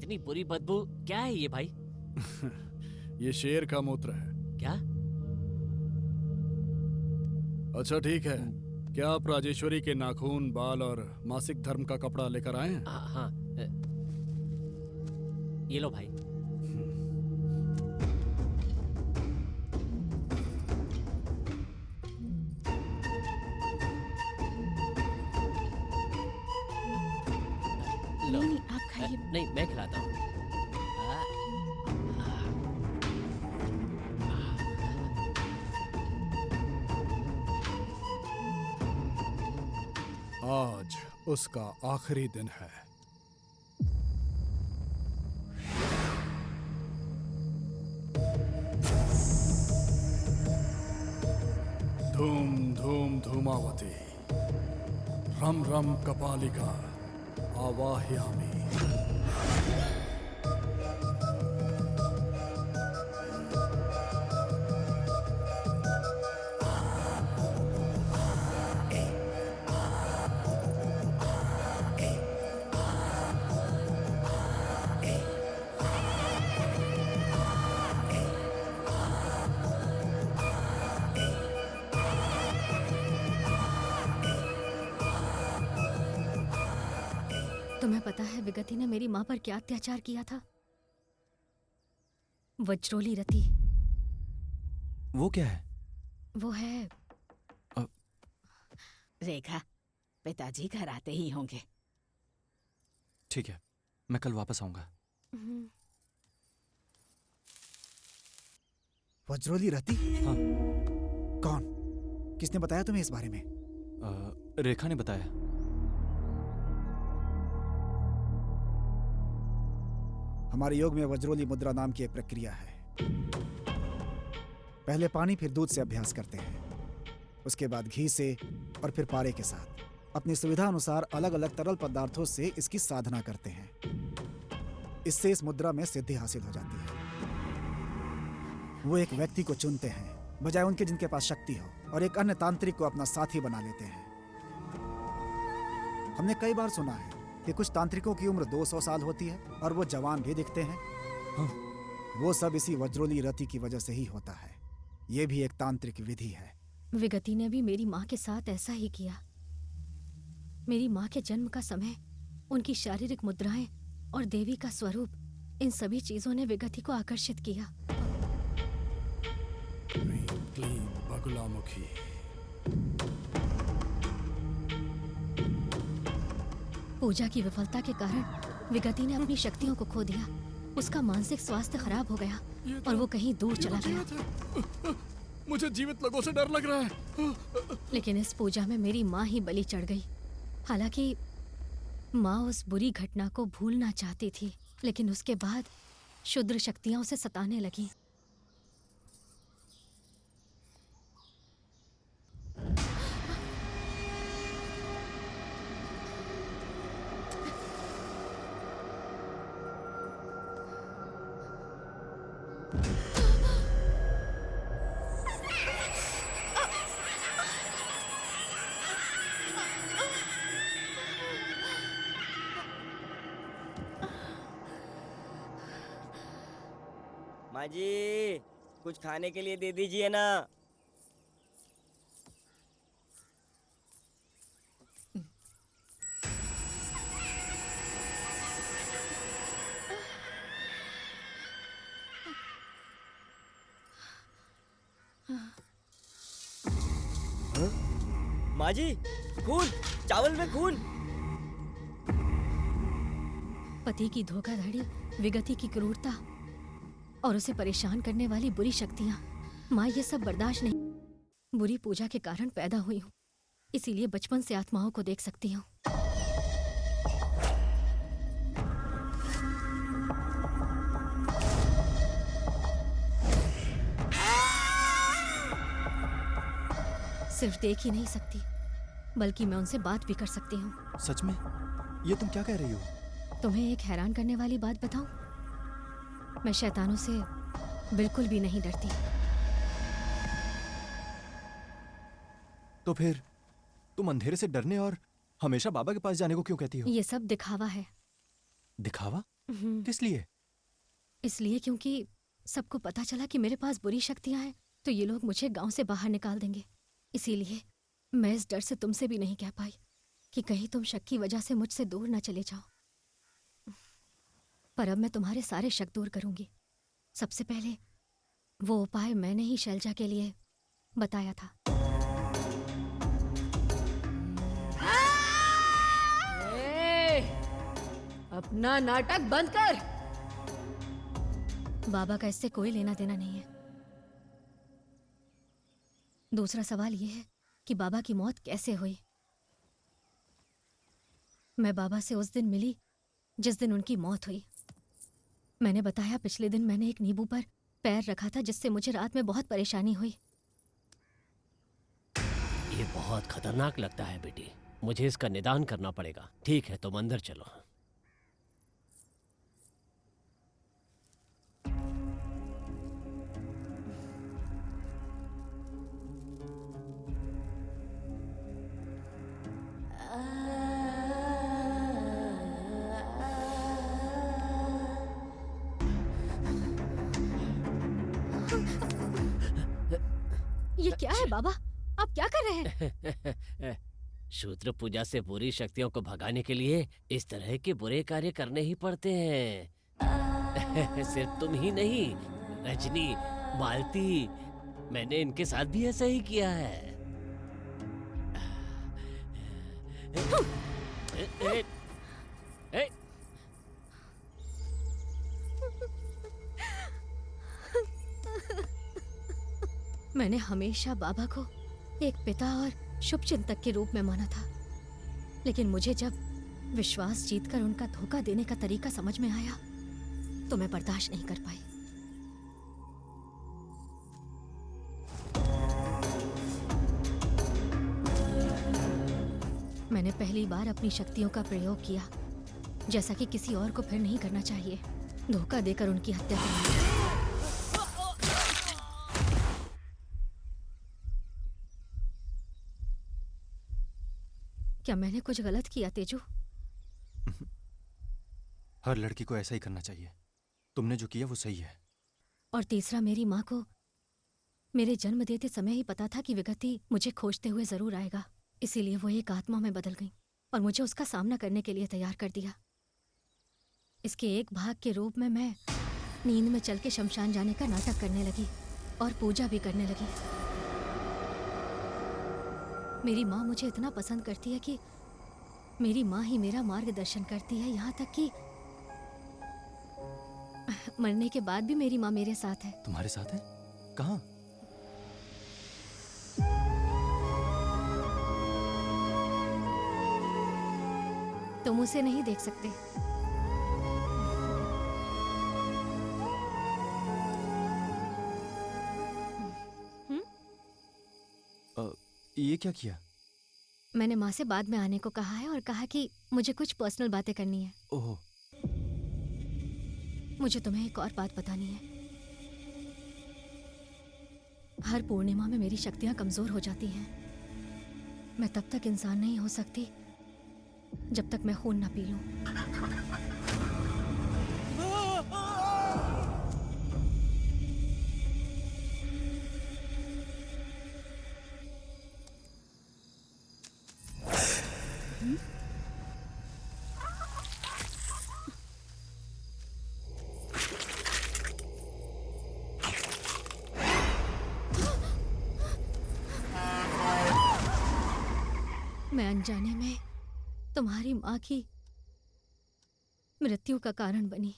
इतनी बुरी बदबू क्या है ये भाई? ये शेर का मूत्र है। क्या? अच्छा ठीक है, क्या आप राजेश्वरी के नाखून, बाल और मासिक धर्म का कपड़ा लेकर आए हैं? हाँ, ये लो भाई। लो। नहीं, आप खाइए। नहीं, मैं खिलाता हूँ। आज उसका आखिरी दिन है। धूम धूम धूमावती, रम रम कपालिका, आवाह्यामि। तुम्हें पता है विगति ने मेरी माँ पर क्या अत्याचार किया था? वज्रोली रति। वो क्या है? वो है रेखा, पिताजी घर आते ही होंगे। ठीक है, मैं कल वापस आऊंगा। वज्रोली रति? हाँ। कौन? किसने बताया तुम्हें इस बारे में? रेखा ने बताया। हमारे योग में वज्रोली मुद्रा नाम की एक प्रक्रिया है। पहले पानी फिर दूध से अभ्यास करते हैं, उसके बाद घी से और फिर पारे के साथ अपनी सुविधा अनुसार अलग अलग तरल पदार्थों से इसकी साधना करते हैं। इससे इस मुद्रा में सिद्धि हासिल हो जाती है। वो एक व्यक्ति को चुनते हैं बजाय उनके जिनके पास शक्ति हो, और एक अन्य तांत्रिक को अपना साथी बना लेते हैं। हमने कई बार सुना है कि कुछ तांत्रिकों की उम्र 200 साल होती है और वो जवान भी दिखते हैं। हाँ। वो सब इसी वज्रोली रति की वजह से ही होता है। ये भी एक तांत्रिक विधि है। विगति ने भी मेरी माँ के साथ ऐसा ही किया। मेरी माँ के जन्म का समय, उनकी शारीरिक मुद्राएं और देवी का स्वरूप, इन सभी चीजों ने विगति को आकर्षित किया। बगुलामुखी। पूजा की विफलता के कारण विगति ने अपनी शक्तियों को खो दिया। उसका मानसिक स्वास्थ्य खराब हो गया और वो कहीं दूर चला गया। मुझे जीवित लोगों से डर लग रहा है। लेकिन इस पूजा में मेरी माँ ही बलि चढ़ गई। हालांकि माँ उस बुरी घटना को भूलना चाहती थी, लेकिन उसके बाद क्षुद्र शक्तियां उसे सताने लगीं। माँ जी, कुछ खाने के लिए दे दीजिए ना। माँ जी, खून, चावल में खून। पति की धोखाधड़ी, विगति की क्रूरता और उसे परेशान करने वाली बुरी शक्तियां, माँ ये सब बर्दाश्त नहीं। बुरी पूजा के कारण पैदा हुई हूँ, इसीलिए बचपन से आत्माओं को देख सकती हूँ। सिर्फ देख ही नहीं सकती, बल्कि मैं उनसे बात भी कर सकती हूँ। सच में? ये तुम क्या कह रही हो? तुम्हें एक हैरान करने वाली बात बताऊं? मैं शैतानों से बिल्कुल भी नहीं डरती। तो फिर तुम अंधेरे से डरने और हमेशा बाबा के पास जाने को क्यों कहती हो? ये सब दिखावा है। दिखावा? किस लिए? इसलिए क्योंकि सबको पता चला कि मेरे पास बुरी शक्तियां हैं, तो ये लोग मुझे गांव से बाहर निकाल देंगे। इसीलिए मैं इस डर से तुमसे भी नहीं कह पाई कि कहीं तुम शक की वजह से मुझसे दूर न चले जाओ। पर अब मैं तुम्हारे सारे शक दूर करूंगी। सबसे पहले वो उपाय मैंने ही शैलजा के लिए बताया था। अपना नाटक बंद कर। बाबा का इससे कोई लेना देना नहीं है। दूसरा सवाल यह है कि बाबा की मौत कैसे हुई। मैं बाबा से उस दिन मिली जिस दिन उनकी मौत हुई। मैंने बताया पिछले दिन मैंने एक नींबू पर पैर रखा था जिससे मुझे रात में बहुत परेशानी हुई। ये बहुत खतरनाक लगता है बेटी, मुझे इसका निदान करना पड़ेगा। ठीक है, तुम अंदर चलो। ये क्या है बाबा, आप क्या कर रहे हैं? शूद्र पूजा से बुरी शक्तियों को भगाने के लिए इस तरह के बुरे कार्य करने ही पड़ते हैं। सिर्फ तुम ही नहीं, रजनी, मालती, मैंने इनके साथ भी ऐसा ही किया है। मैंने हमेशा बाबा को एक पिता और शुभ चिंतक के रूप में माना था, लेकिन मुझे जब विश्वास जीतकर उनका धोखा देने का तरीका समझ में आया तो मैं बर्दाश्त नहीं कर पाई। मैंने पहली बार अपनी शक्तियों का प्रयोग किया, जैसा कि किसी और को फिर नहीं करना चाहिए, धोखा देकर उनकी हत्या करनी। क्या मैंने कुछ गलत किया तेजू? हर लड़की को ऐसा ही करना चाहिए। तुमने जो किया वो सही है। और तीसरा, मेरी माँ को मेरे जन्म देते समय ही पता था कि विगति मुझे खोजते हुए जरूर आएगा, इसीलिए वो एक आत्मा में बदल गई और मुझे उसका सामना करने के लिए तैयार कर दिया। इसके एक भाग के रूप में मैं नींद में चल के शमशान जाने का नाटक करने लगी और पूजा भी करने लगी। मेरी माँ मुझे इतना पसंद करती है कि मेरी माँ ही मेरा मार्गदर्शन करती है, यहाँ तक कि मरने के बाद भी मेरी माँ मेरे साथ है। तुम्हारे साथ है? कहाँ? तुम उसे नहीं देख सकते। ये क्या किया? मैंने माँ से बाद में आने को कहा है और कहा कि मुझे कुछ पर्सनल बातें करनी है। ओह। मुझे तुम्हें एक और बात बतानी है। हर पूर्णिमा में मेरी शक्तियां कमजोर हो जाती हैं। मैं तब तक इंसान नहीं हो सकती जब तक मैं खून ना पी लूं। मैं अनजाने में तुम्हारी माँ की मृत्यु का कारण बनी।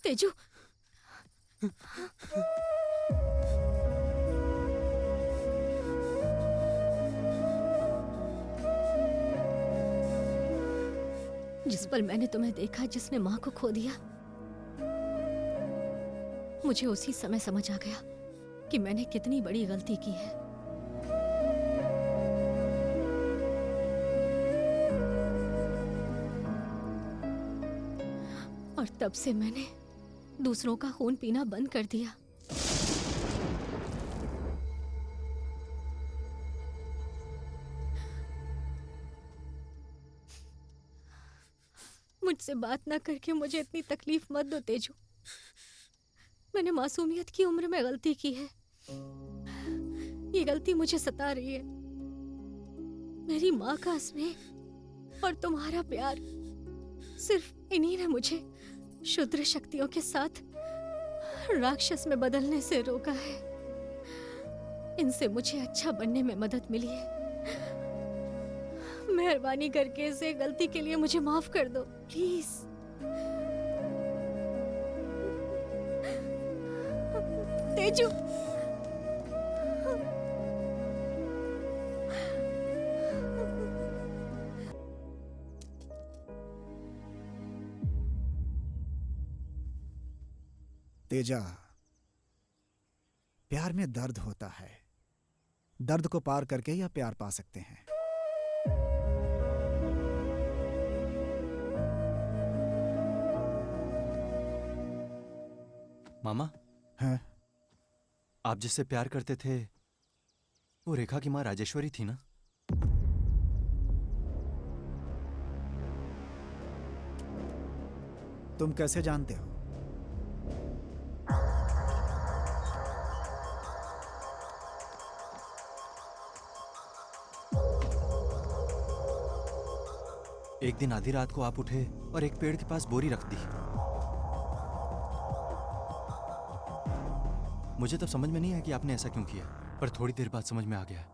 तेजू, जिस पल मैंने तुम्हें देखा जिसने माँ को खो दिया, मुझे उसी समय समझ आ गया कि मैंने कितनी बड़ी गलती की है। और तब से मैंने दूसरों का खून पीना बंद कर दिया। मुझसे बात ना करके मुझे इतनी तकलीफ मत दो तेजू। मैंने मासूमियत की उम्र में गलती की है। ये गलती मुझे सता रही है। मेरी माँ का स्नेह और तुम्हारा प्यार, सिर्फ इन्हीं ने मुझे क्षुद्र शक्तियों के साथ राक्षस में बदलने से रोका है। इनसे मुझे अच्छा बनने में मदद मिली है। मेहरबानी करके इसे गलती के लिए मुझे माफ कर दो प्लीज। तेजू, तेजा, प्यार में दर्द होता है। दर्द को पार करके ही आप प्यार पा सकते हैं। मामा, हैं? आप जिससे प्यार करते थे वो रेखा की माँ राजेश्वरी थी ना? तुम कैसे जानते हो? एक दिन आधी रात को आप उठे और एक पेड़ के पास बोरी रख दी। मुझे तब समझ में नहीं आया कि आपने ऐसा क्यों किया, पर थोड़ी देर बाद समझ में आ गया।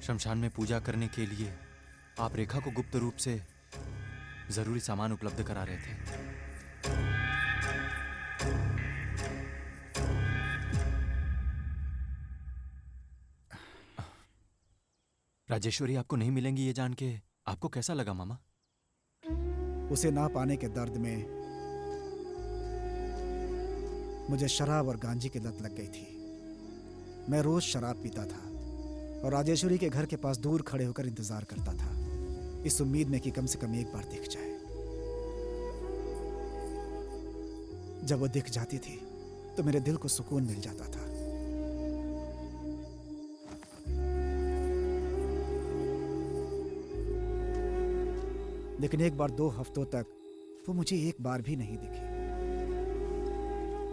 शमशान में पूजा करने के लिए आप रेखा को गुप्त रूप से जरूरी सामान उपलब्ध करा रहे थे। राजेश्वरी आपको नहीं मिलेंगी ये जान के आपको कैसा लगा मामा? उसे ना पाने के दर्द में मुझे शराब और गांजे की लत लग गई थी। मैं रोज शराब पीता था और राजेश्वरी के घर के पास दूर खड़े होकर इंतजार करता था, इस उम्मीद में कि कम से कम एक बार दिख जाए। जब वो दिख जाती थी तो मेरे दिल को सुकून मिल जाता था। लेकिन एक बार 2 हफ्तों तक वो मुझे एक बार भी नहीं दिखी,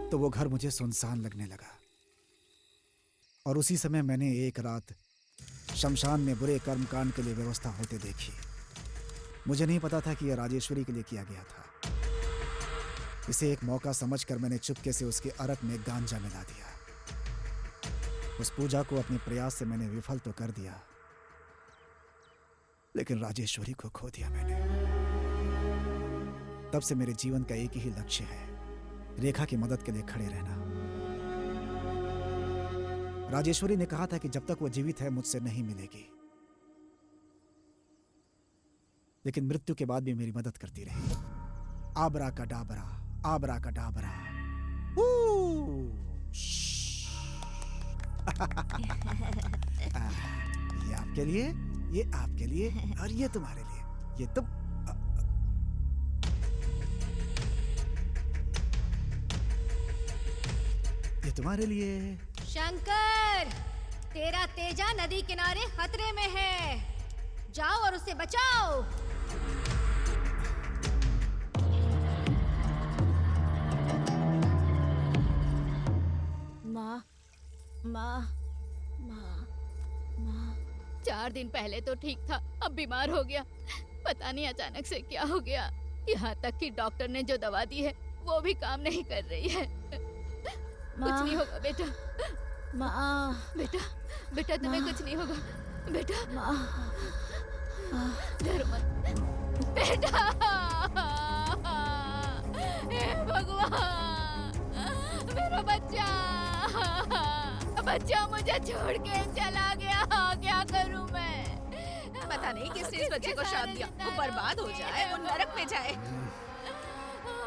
तो वो घर मुझे सुनसान लगने लगा। और उसी समय मैंने एक रात शमशान में बुरे कर्मकांड के लिए व्यवस्था होते देखी। मुझे नहीं पता था कि यह राजेश्वरी के लिए किया गया था। इसे एक मौका समझकर मैंने चुपके से उसके अरक में गांजा मिला दिया। उस पूजा को अपने प्रयास से मैंने विफल तो कर दिया, लेकिन राजेश्वरी को खो दिया मैंने। तब से मेरे जीवन का एक ही लक्ष्य है, रेखा की मदद के लिए खड़े रहना। राजेश्वरी ने कहा था कि जब तक वो जीवित है मुझसे नहीं मिलेगी, लेकिन मृत्यु के बाद भी मेरी मदद करती रही। आबरा का डाबरा, आबरा का डाबरा। ये आपके लिए, ये आपके लिए और ये तुम्हारे लिए। ये तुम ये तुम्हारे लिए। शंकर, तेरा तेजा नदी किनारे खतरे में है। जाओ और उसे बचाओ। माँ, माँ, माँ, माँ। 4 दिन पहले तो ठीक था, अब बीमार हो गया। पता नहीं अचानक से क्या हो गया। यहाँ तक कि डॉक्टर ने जो दवा दी है वो भी काम नहीं कर रही है। कुछ नहीं होगा बेटा। माँ, बेटा, बेटा तुम्हें कुछ नहीं होगा बेटा। माँ, डरो मत बेटा। हे भगवान, मेरा बच्चा, बच्चा मुझे छोड़ के चला गया। क्या करूं मैं? पता नहीं किसने इस बच्चे को श्राप दिया। वो बर्बाद हो जाए, वो नरक में जाए।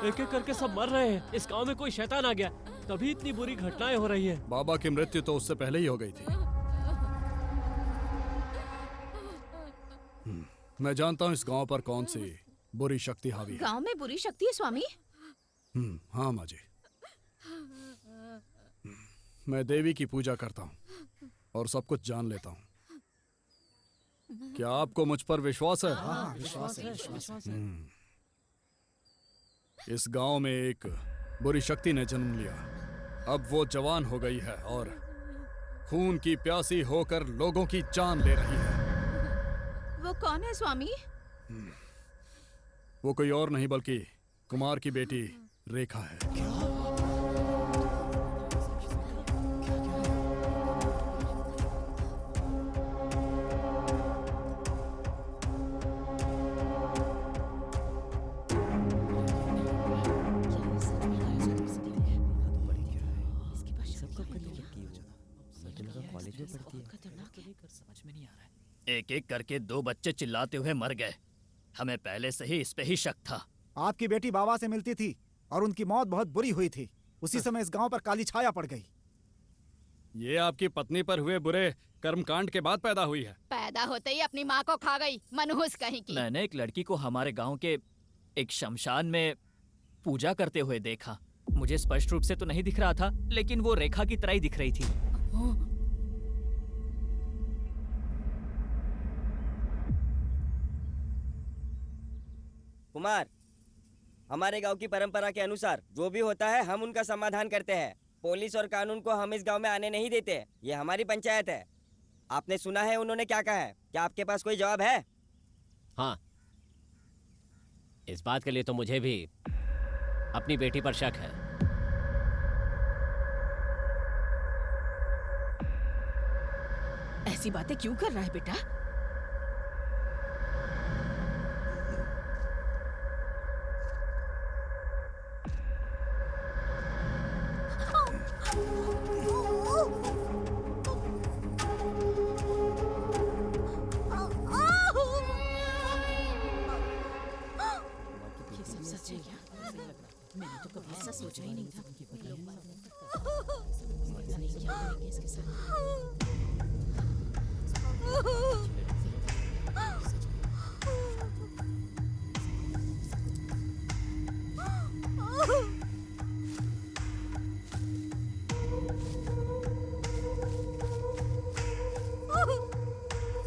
एक एक करके सब मर रहे हैं। इस गांव में कोई शैतान आ गया, तभी इतनी बुरी घटनाएं हो रही है। बाबा की मृत्यु तो उससे पहले ही हो गई थी। मैं जानता हूँ इस गांव पर कौन सी बुरी शक्ति हावी है। गांव में बुरी शक्ति है स्वामी? हाँ माँ जी, मैं देवी की पूजा करता हूँ और सब कुछ जान लेता हूँ। क्या आपको मुझ पर विश्वास है? हाँ, विश्वास है, विश्वास है। इस गांव में एक बुरी शक्ति ने जन्म लिया। अब वो जवान हो गई है और खून की प्यासी होकर लोगों की जान ले रही है। वो कौन है स्वामी? वो कोई और नहीं बल्कि कुमार की बेटी रेखा है। एक एक करके 2 बच्चे चिल्लाते हुए मर गए। हमें पहले से ही इस पे ही शक था। आपकी बेटी बाबा से मिलती थी और उनकी मौत बहुत बुरी हुई थी। उसी समय इस गांव पर काली छाया पड़ गई। ये आपकी पत्नी पर हुए बुरे कर्मकांड के बाद पैदा हुई है। पैदा होते ही अपनी माँ को खा गई, मनहूस कहीं की। मैंने एक लड़की को हमारे गांव के एक शमशान में पूजा करते हुए देखा। मुझे स्पष्ट रूप से तो नहीं दिख रहा था, लेकिन वो रेखा की तरह ही दिख रही थी। कुमार, हमारे गांव की परंपरा के अनुसार जो भी होता है हम उनका समाधान करते हैं। पुलिस और कानून को हम इस गांव में आने नहीं देते। ये हमारी पंचायत है। आपने सुना है उन्होंने क्या कहा है? क्या आपके पास कोई जवाब है? हाँ, इस बात के लिए तो मुझे भी अपनी बेटी पर शक है। ऐसी बातें क्यों कर रहा है बेटा? ये सब सच है क्या? मैंने तो कभी ऐसा सोचा ही नहीं था। पता नहीं क्या करेंगे इसके साथ।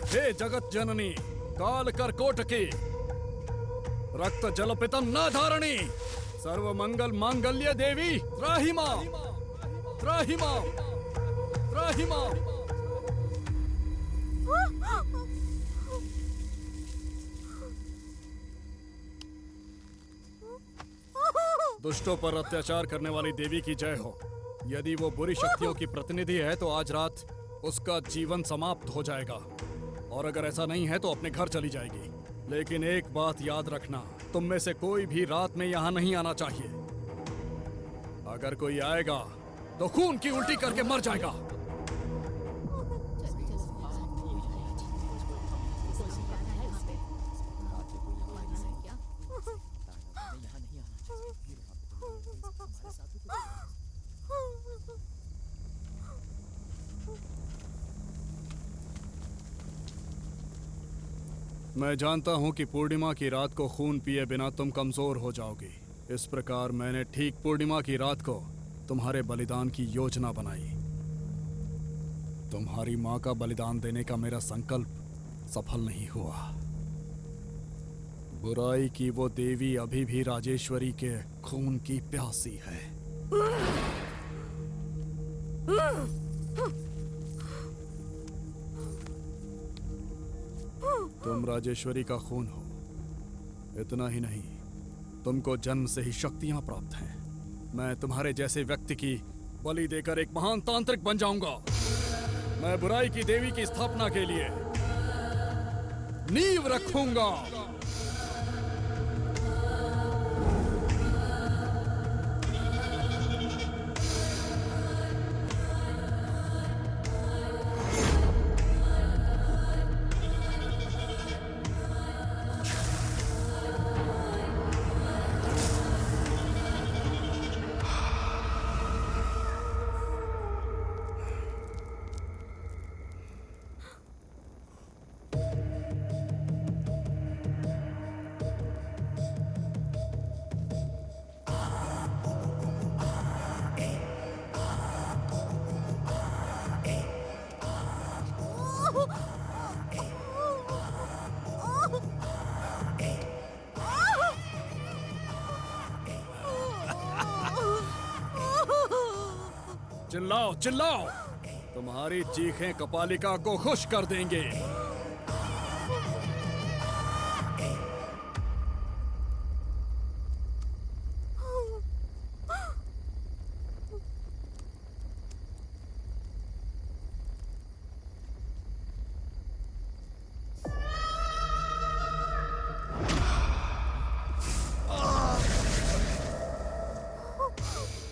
हे जगत जननी काल कर कोटकी रक्त जलपितम न धारणी सर्व मंगल मांगल्य देवी त्राहि मां त्राहि मां त्राहि मां। दुष्टों पर अत्याचार करने वाली देवी की जय हो। यदि वो बुरी शक्तियों की प्रतिनिधि है तो आज रात उसका जीवन समाप्त हो जाएगा, और अगर ऐसा नहीं है तो अपने घर चली जाएगी। लेकिन एक बात याद रखना, तुम में से कोई भी रात में यहाँ नहीं आना चाहिए। अगर कोई आएगा तो खून की उल्टी करके मर जाएगा। मैं जानता हूं कि पूर्णिमा की रात को खून पिए बिना तुम कमजोर हो जाओगी। इस प्रकार मैंने ठीक पूर्णिमा की रात को तुम्हारे बलिदान की योजना बनाई। तुम्हारी मां का बलिदान देने का मेरा संकल्प सफल नहीं हुआ। बुराई की वो देवी अभी भी राजेश्वरी के खून की प्यासी है। तुम राजेश्वरी का खून हो। इतना ही नहीं, तुमको जन्म से ही शक्तियां प्राप्त हैं। मैं तुम्हारे जैसे व्यक्ति की बलि देकर एक महान तांत्रिक बन जाऊंगा। मैं बुराई की देवी की स्थापना के लिए नींव रखूंगा। चिल्लाओ चिल्लाओ, तुम्हारी चीखें कपालिका को खुश कर देंगे।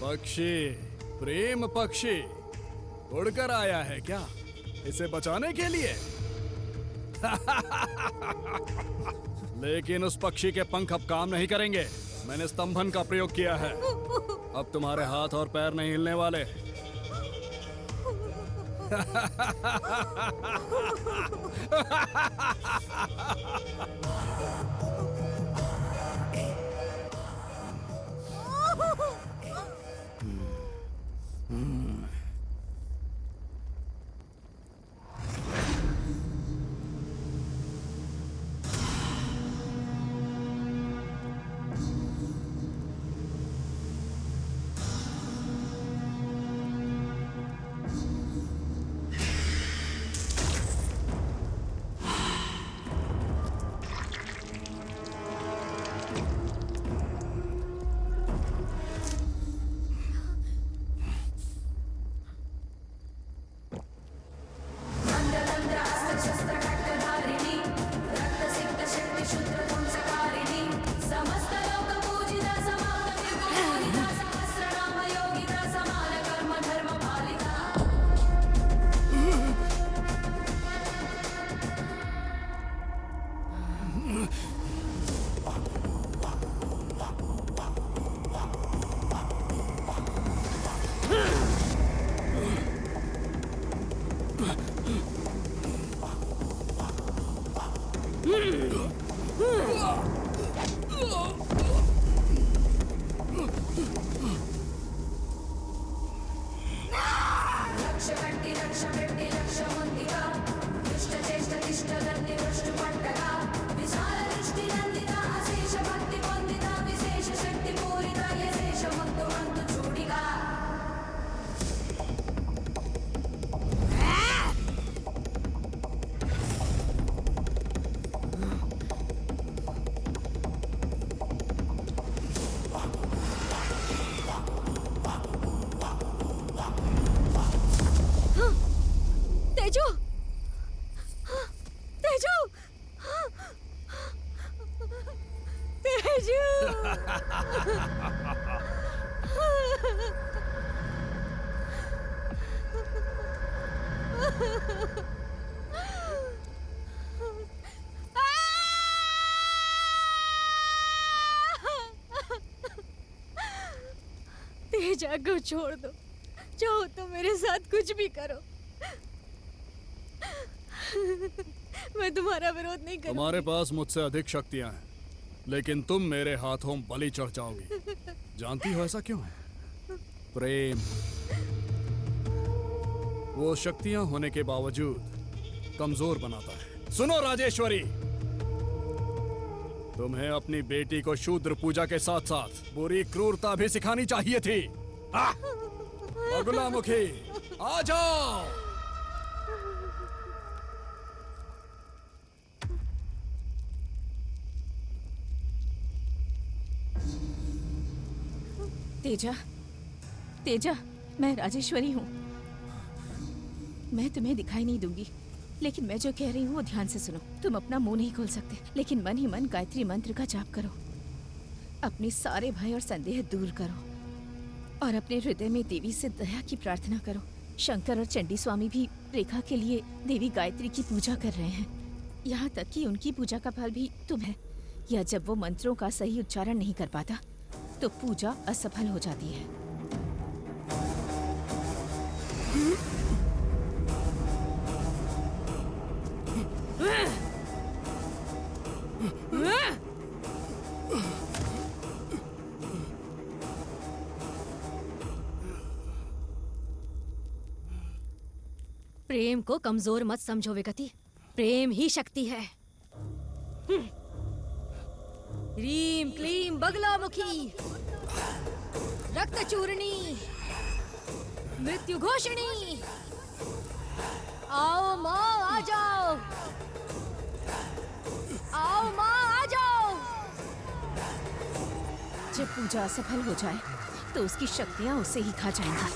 पक्षी, प्रेम पक्षी उड़कर आया है क्या इसे बचाने के लिए? लेकिन उस पक्षी के पंख अब काम नहीं करेंगे। मैंने स्तंभन का प्रयोग किया है। अब तुम्हारे हाथ और पैर नहीं हिलने वाले। तेजू, तेजू, तेजू। तेजा को छोड़ दो, चाहो तो मेरे साथ कुछ भी करो। मैं तुम्हारा विरोध नहीं करूंगी। तुम्हारे पास मुझसे अधिक शक्तियां हैं, लेकिन तुम मेरे हाथों बलि चढ़ जाओगी। जानती हो ऐसा क्यों है? प्रेम। वो शक्तियां होने के बावजूद कमजोर बनाता है। सुनो राजेश्वरी, तुम्हें अपनी बेटी को शूद्र पूजा के साथ साथ बुरी क्रूरता भी सिखानी चाहिए थी। बगुलामुखी, आ जाओ। तेजा, तेजा, मैं राजेश्वरी हूँ। मैं तुम्हें दिखाई नहीं दूंगी, लेकिन मैं जो कह रही हूँ वो ध्यान से सुनो। तुम अपना मुंह नहीं खोल सकते, लेकिन मन ही मन गायत्री मंत्र का जाप करो। अपने सारे भय और संदेह दूर करो और अपने हृदय में देवी से दया की प्रार्थना करो। शंकर और चंडी स्वामी भी रेखा के लिए देवी गायत्री की पूजा कर रहे हैं। यहाँ तक कि उनकी पूजा का फल भी तुम्हें, या जब वो मंत्रों का सही उच्चारण नहीं कर पाता तो पूजा असफल हो जाती है। प्रेम को कमजोर मत समझो विगति, प्रेम ही शक्ति है। ह्रीम क्लीम बगलामुखी रक्त चूर्णी। मृत्यु घोषणी। आओ माँ आ जाओ, आओ माँ आ जाओ। जब पूजा असफल हो जाए तो उसकी शक्तियाँ उसे ही खा जाएंगी।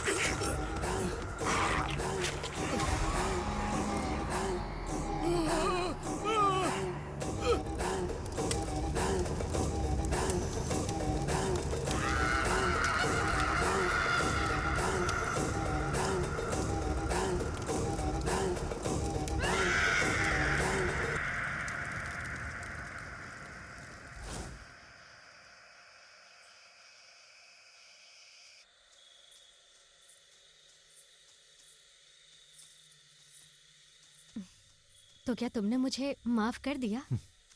तो क्या तुमने मुझे माफ कर दिया?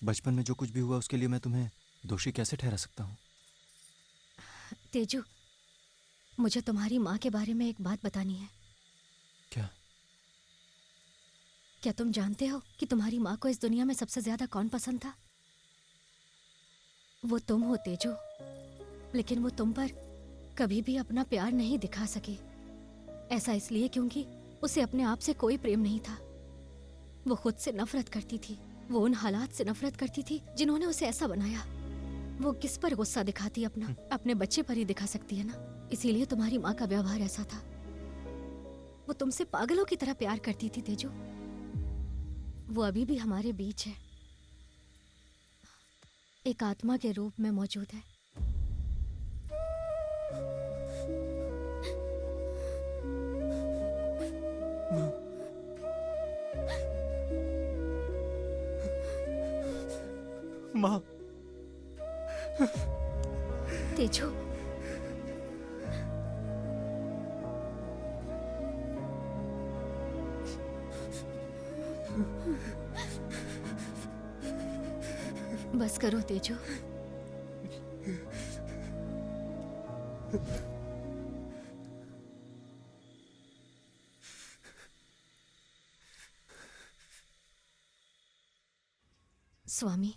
बचपन में जो कुछ भी हुआ उसके लिए मैं तुम्हें दोषी कैसे ठहरा सकता हूँ? तेजू, मुझे तुम्हारी माँ के बारे में एक बात बतानी है। क्या? क्या तुम जानते हो कि तुम्हारी माँ को इस दुनिया में सबसे ज्यादा कौन पसंद था? वो तुम हो तेजू, लेकिन वो तुम पर कभी भी अपना प्यार नहीं दिखा सकी। ऐसा इसलिए क्योंकि उसे अपने आप से कोई प्रेम नहीं था। वो खुद से नफरत करती थी, वो उन हालात से नफरत करती थी जिन्होंने उसे ऐसा बनाया। वो किस पर गुस्सा दिखाती अपना? अपने बच्चे पर ही दिखा सकती है ना। इसीलिए तुम्हारी माँ का व्यवहार ऐसा था। वो तुमसे पागलों की तरह प्यार करती थी तेजू। वो अभी भी हमारे बीच है, एक आत्मा के रूप में मौजूद है। माँ। तेजू, बस करो तेजू। स्वामी,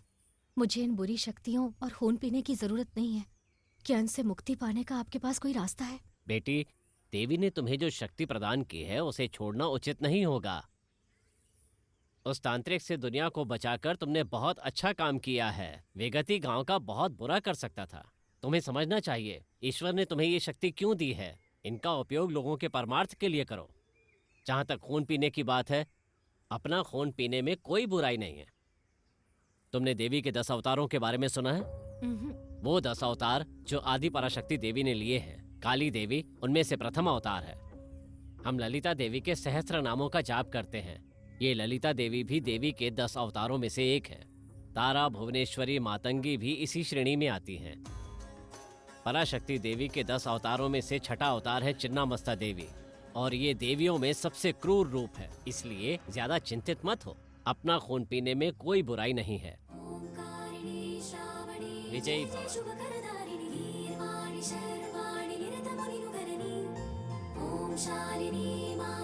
मुझे इन बुरी शक्तियों और खून पीने की जरूरत नहीं है। क्या इनसे मुक्ति पाने का आपके पास कोई रास्ता है? बेटी, देवी ने तुम्हें जो शक्ति प्रदान की है उसे छोड़ना उचित नहीं होगा। उस तांत्रिक से दुनिया को बचाकर तुमने बहुत अच्छा काम किया है। वेगति गांव का बहुत बुरा कर सकता था। तुम्हें समझना चाहिए ईश्वर ने तुम्हें ये शक्ति क्यों दी है। इनका उपयोग लोगों के परमार्थ के लिए करो। जहां तक खून पीने की बात है, अपना खून पीने में कोई बुराई नहीं है। तुमने देवी के 10 अवतारों के बारे में सुना है? वो 10 अवतार जो आदि पराशक्ति देवी ने लिए हैं। काली देवी उनमें से प्रथम अवतार है। हम ललिता देवी के सहस्त्र नामों का जाप करते हैं। ये ललिता देवी भी देवी के 10 अवतारों में से एक है। तारा, भुवनेश्वरी, मातंगी भी इसी श्रेणी में आती हैं। पराशक्ति देवी के 10 अवतारों में से छठा अवतार है चिन्नामस्ता देवी, और ये देवियों में सबसे क्रूर रूप है। इसलिए ज्यादा चिंतित मत हो। अपना खून पीने में कोई बुराई नहीं है। विजयी भव। शालिनी माँ